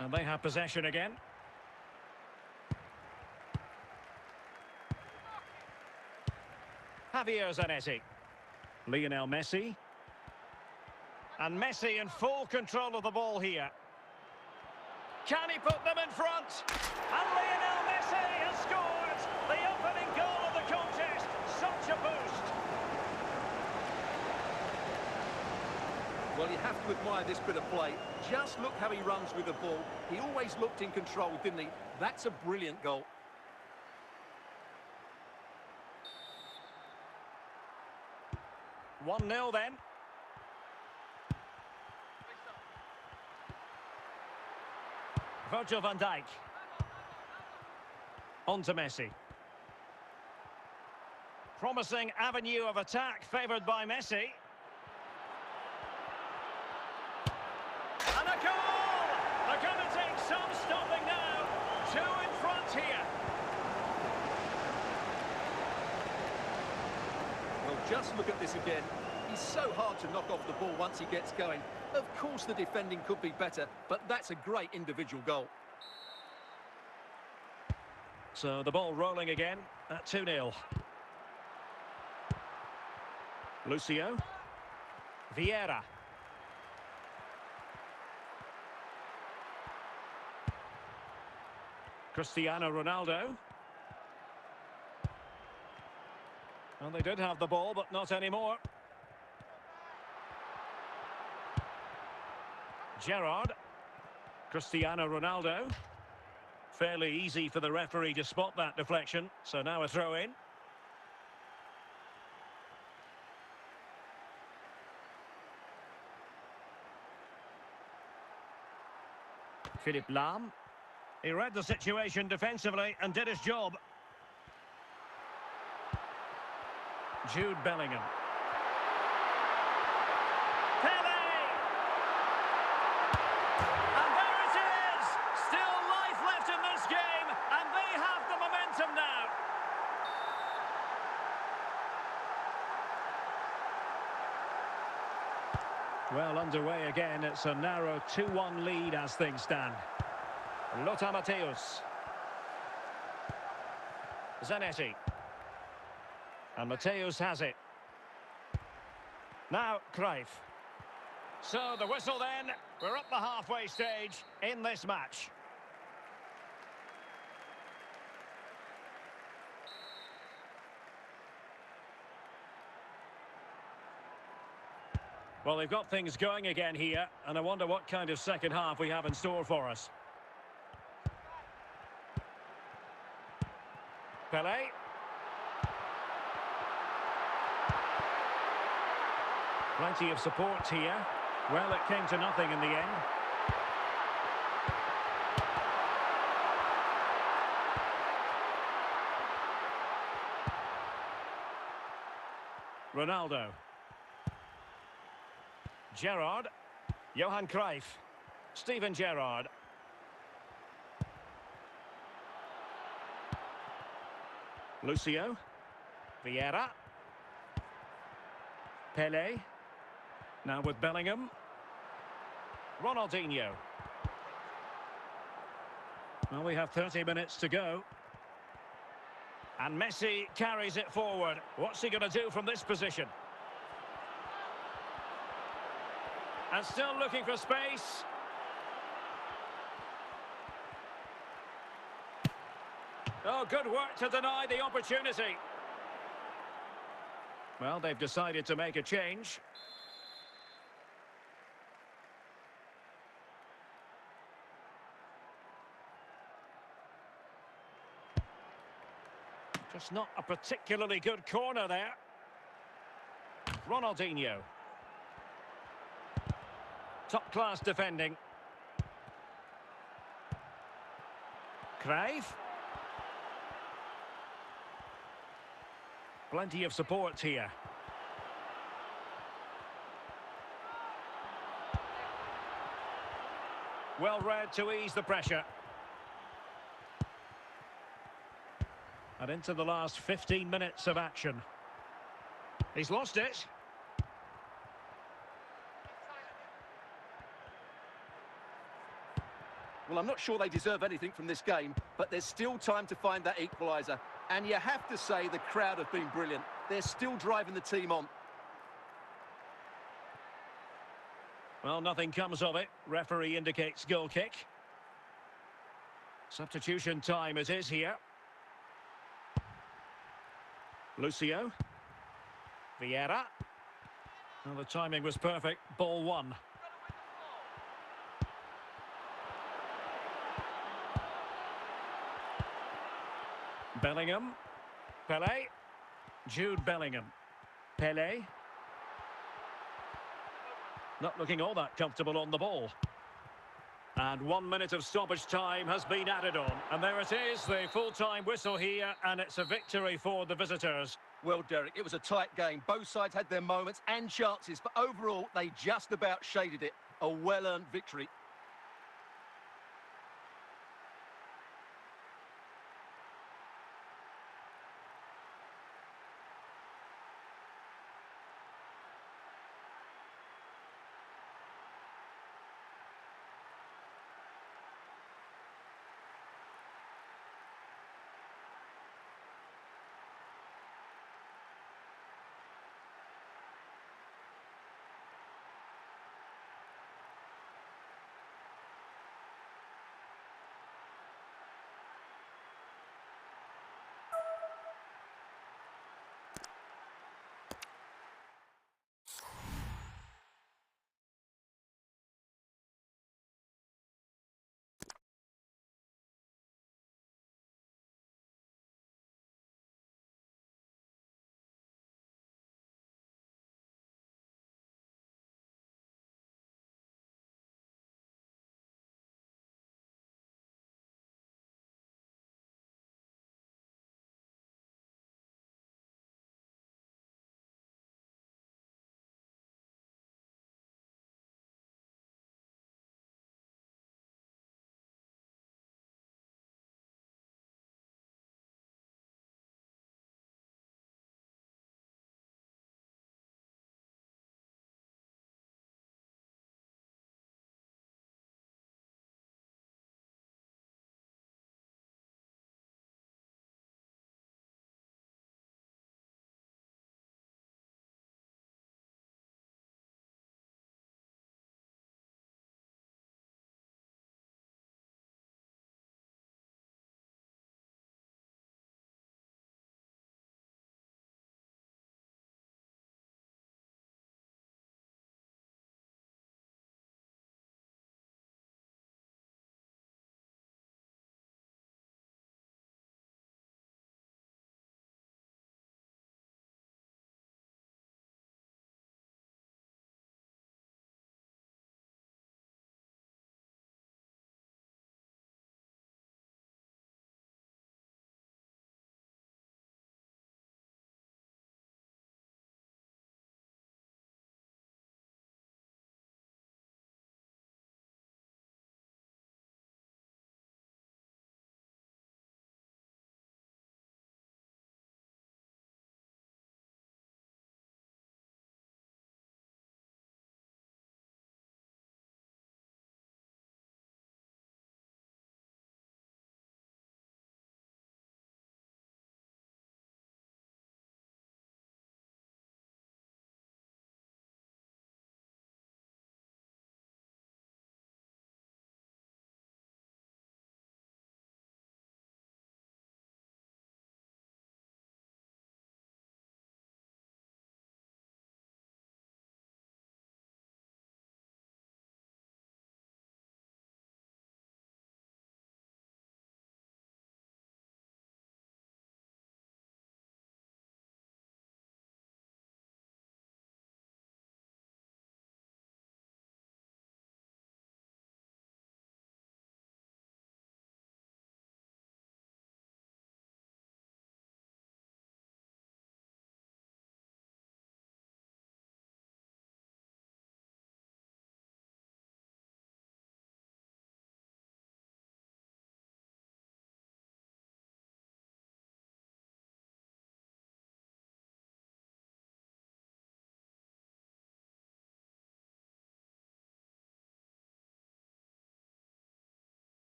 And they have possession again. Javier Zanetti. Lionel Messi. And Messi in full control of the ball here. Can he put them in front? And Lionel Messi has scored! The opening goal of the contest. Such a boost. Well, you have to admire this bit of play. Just look how he runs with the ball. He always looked in control, didn't he? That's a brilliant goal. One 0 then. Virgil van Dijk. On to Messi. Promising avenue of attack favoured by Messi. And a goal! They're going to take some stopping now. Two in front here. Well, just look at this again. He's so hard to knock off the ball once he gets going. Of course the defending could be better, but that's a great individual goal. So the ball rolling again at 2-0. Lucio. Vieira. Cristiano Ronaldo. Well, they did have the ball, but not anymore. Gerrard. Cristiano Ronaldo. Fairly easy for the referee to spot that deflection. So now a throw in. Philippe Lahm. He read the situation defensively and did his job. Jude Bellingham. Pele! And there it is! Still life left in this game, and they have the momentum now. Well, underway again. It's a narrow 2-1 lead as things stand. Lothar Matthäus. Zanetti. And Matthäus has it. Now, Cruyff. So, the whistle then. We're up the halfway stage in this match. Well, they've got things going again here, and I wonder what kind of second half we have in store for us. Pele. Plenty of support here. Well, it came to nothing in the end. Ronaldo. Gerrard. Johan Cruyff. Steven Gerrard. Lucio. Vieira. Pele. Now with Bellingham. Ronaldinho. Well, we have 30 minutes to go. And Messi carries it forward. What's he going to do from this position? And still looking for space. Oh, good work to deny the opportunity. Well, they've decided to make a change. Just not a particularly good corner there. Ronaldinho. Top-class defending. Cruyff. Plenty of support here. Well read to ease the pressure. And into the last 15 minutes of action. He's lost it. Well, I'm not sure they deserve anything from this game, but there's still time to find that equaliser. And you have to say the crowd have been brilliant. They're still driving the team on. Well, nothing comes of it. Referee indicates goal kick. Substitution time it is here. Lucio. Vieira. Well, the timing was perfect. Ball one. Bellingham. Pele. Jude Bellingham. Pele. Not looking all that comfortable on the ball. And 1 minute of stoppage time has been added on. And there it is, the full-time whistle here, and it's a victory for the visitors. Well, Derek, it was a tight game. Both sides had their moments and chances, but overall, they just about shaded it. A well-earned victory.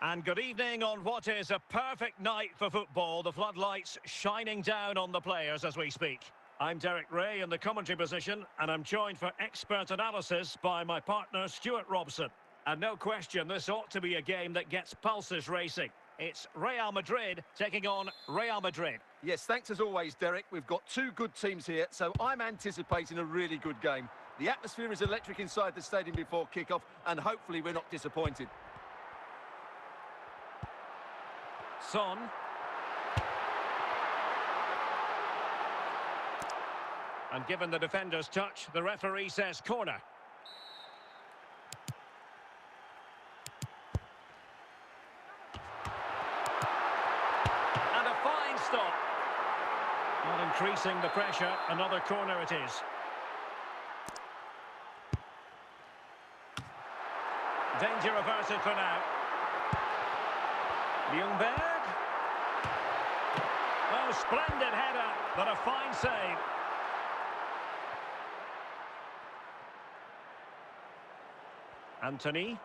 And good evening on what is a perfect night for football. The floodlights shining down on the players as we speak. I'm Derek Ray in the commentary position, and I'm joined for expert analysis by my partner Stuart Robson. And no question, this ought to be a game that gets pulses racing. It's Real Madrid taking on Real Madrid. Yes, thanks as always, Derek. We've got two good teams here, so I'm anticipating a really good game. The atmosphere is electric inside the stadium before kick-off, and hopefully we're not disappointed. Son. And given the defender's touch, the referee says corner. And a fine stop. Not increasing the pressure, another corner it is. Danger averted for now. Ljungberg. Oh, splendid header, but a fine save. Anthony.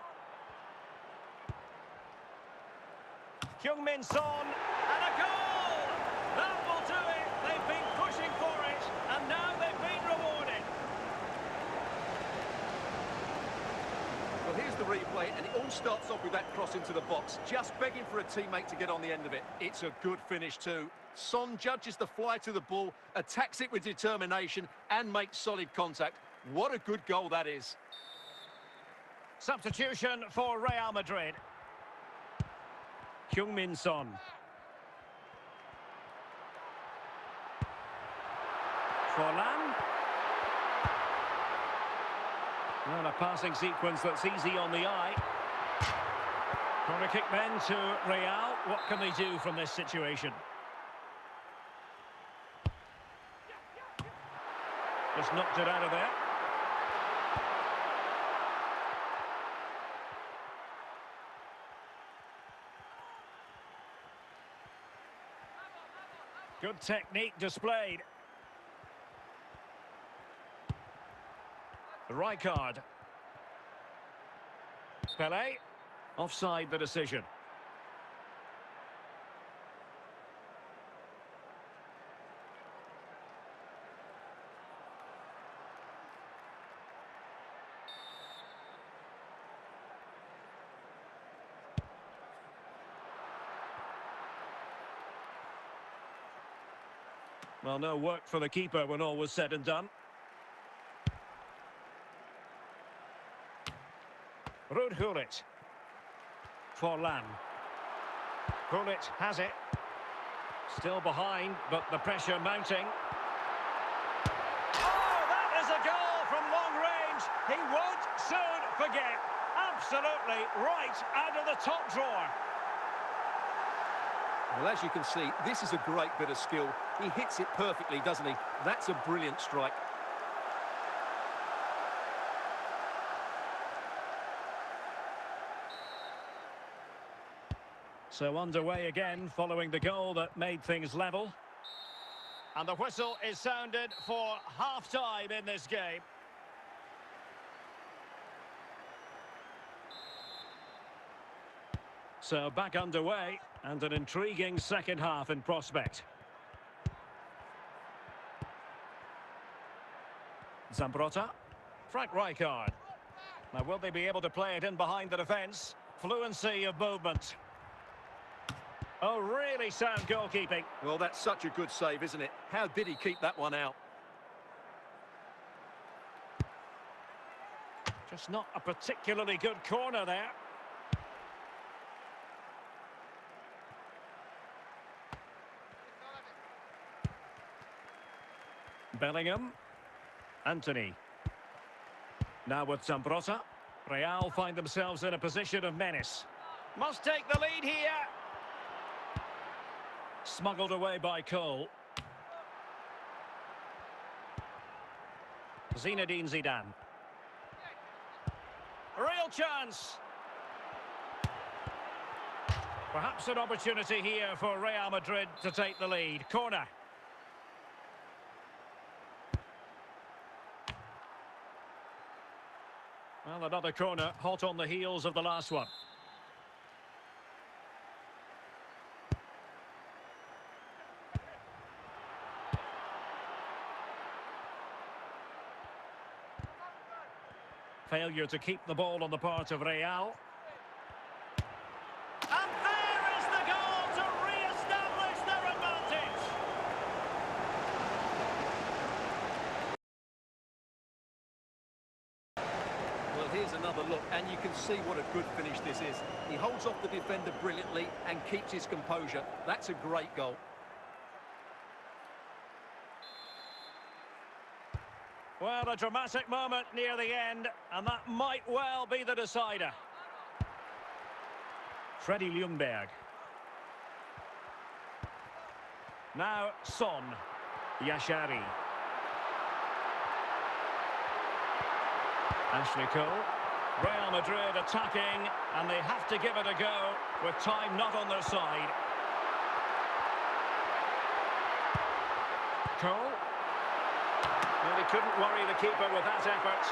Heung-min Son, and a goal! That will do it. They've been pushing for it, and now they've been rewarded. Well, here's the replay, and it all starts off with that cross into the box, just begging for a teammate to get on the end of it. It's a good finish too. Son judges the fly to the ball, attacks it with determination, and makes solid contact. What a good goal that is. Substitution for Real Madrid. Heung-min Son. Forlan. Well, a passing sequence that's easy on the eye. Corner kick then to Real. What can they do from this situation? Just knocked it out of there. Good technique displayed. Rijkaard. Pelé. Offside the decision. Well, no work for the keeper when all was said and done. Ruud Gullit. Forlan. Gullit has it. Still behind, but the pressure mounting. Oh, that is a goal from long range. He won't soon forget. Absolutely right out of the top drawer. Well, as you can see, this is a great bit of skill. He hits it perfectly, doesn't he? That's a brilliant strike. So underway again following the goal that made things level. And the whistle is sounded for half-time in this game. So back underway and an intriguing second half in prospect. Zambrotta. Frank Rijkaard. Now will they be able to play it in behind the defence? Fluency of movement. Oh, really sound goalkeeping. Well, that's such a good save, isn't it? How did he keep that one out? Just not a particularly good corner there. Bellingham. Anthony. Now with Zambrotta. Real find themselves in a position of menace. Must take the lead here. Smuggled away by Cole. Zinedine Zidane. Real chance. Perhaps an opportunity here for Real Madrid to take the lead. Corner. Well, another corner, hot on the heels of the last one. Failure to keep the ball on the part of Real. And there is the goal to re-establish their advantage. Well, here's another look, and you can see what a good finish this is. He holds off the defender brilliantly and keeps his composure. That's a great goal. Well, a dramatic moment near the end, and that might well be the decider. Freddie Ljungberg. Now Son. Yashari. Ashley Cole. Real Madrid attacking, and they have to give it a go with time not on their side. Cole. Well, he couldn't worry the keeper with that effort.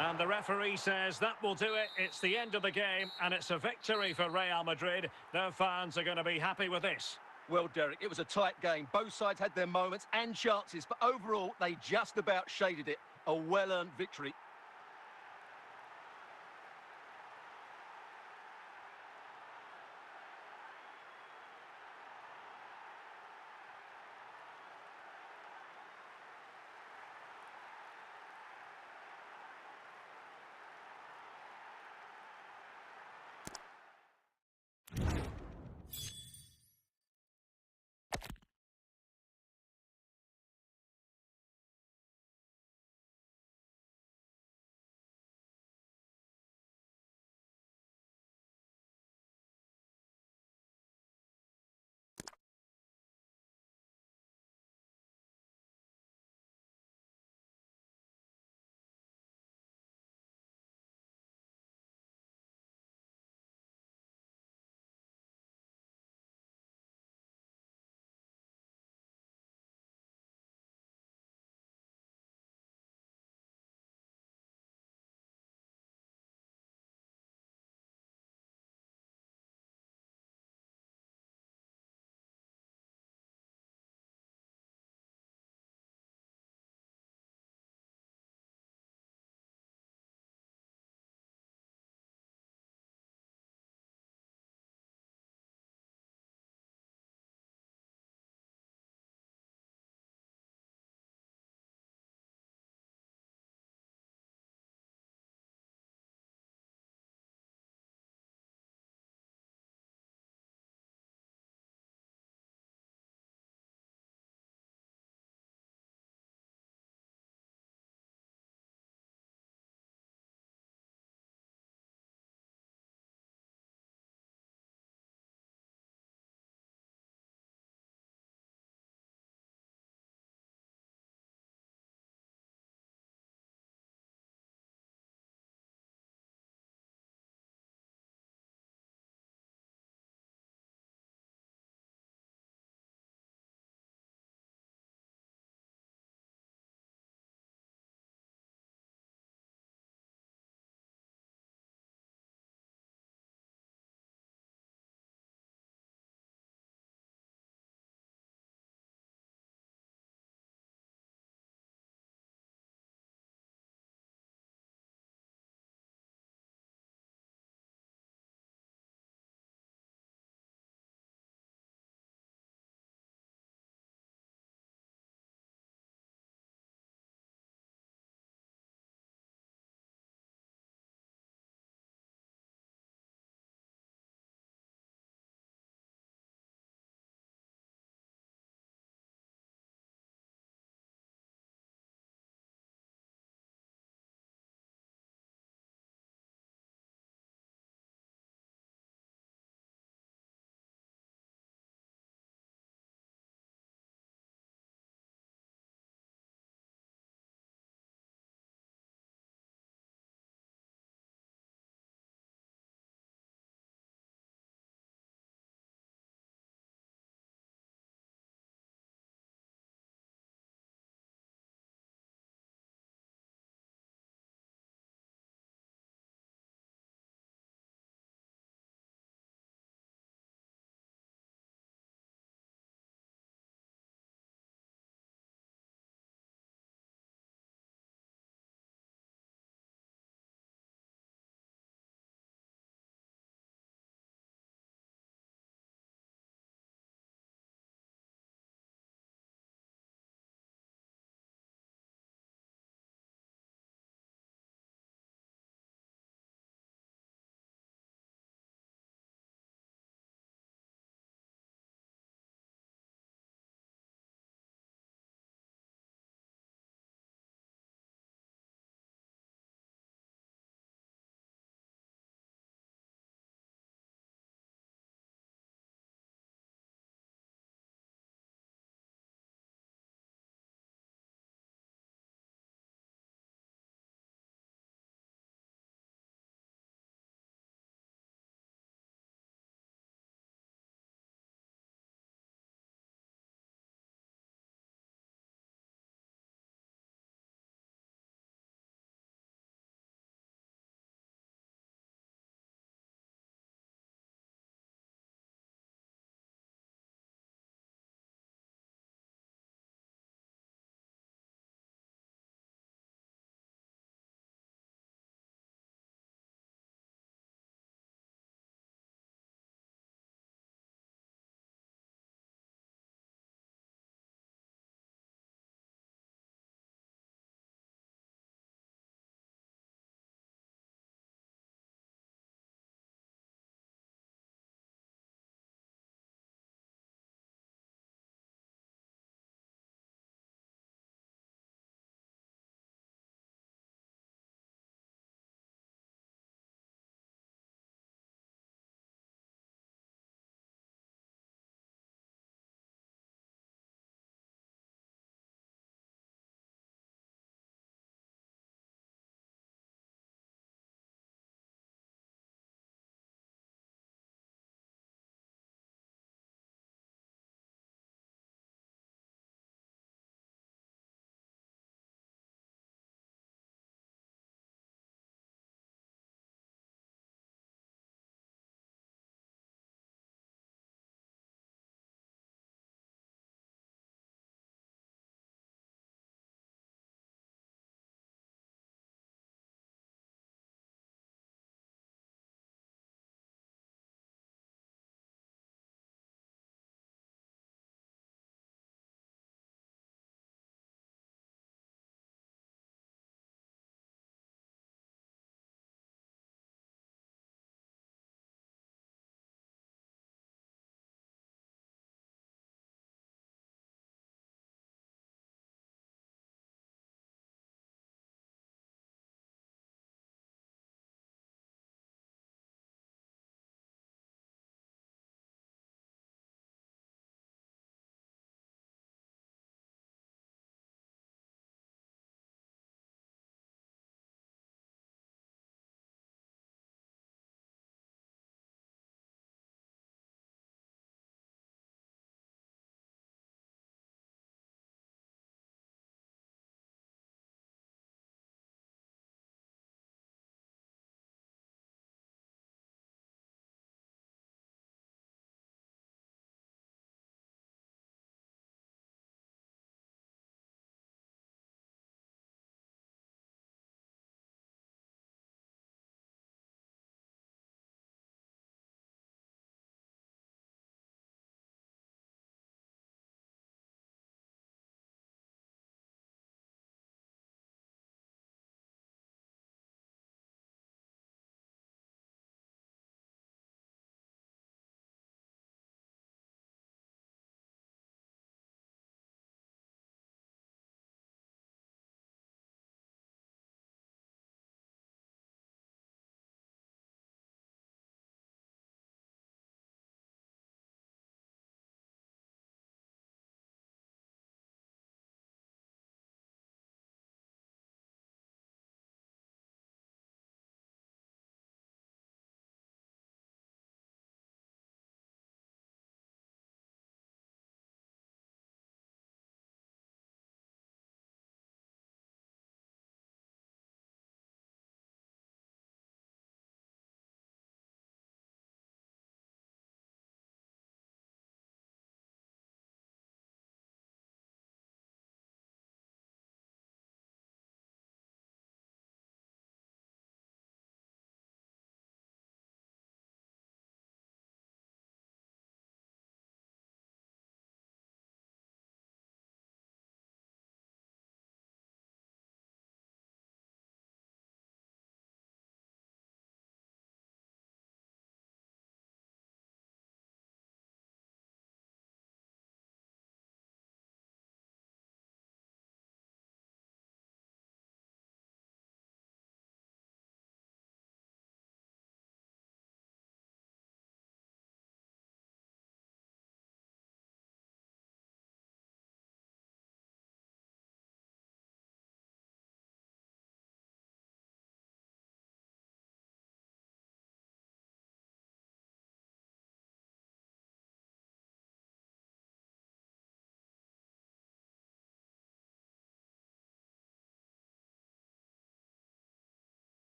And the referee says that will do it. It's the end of the game, and it's a victory for Real Madrid. Their fans are going to be happy with this. Well, Derek, it was a tight game. Both sides had their moments and chances, but overall, they just about shaded it. A well-earned victory.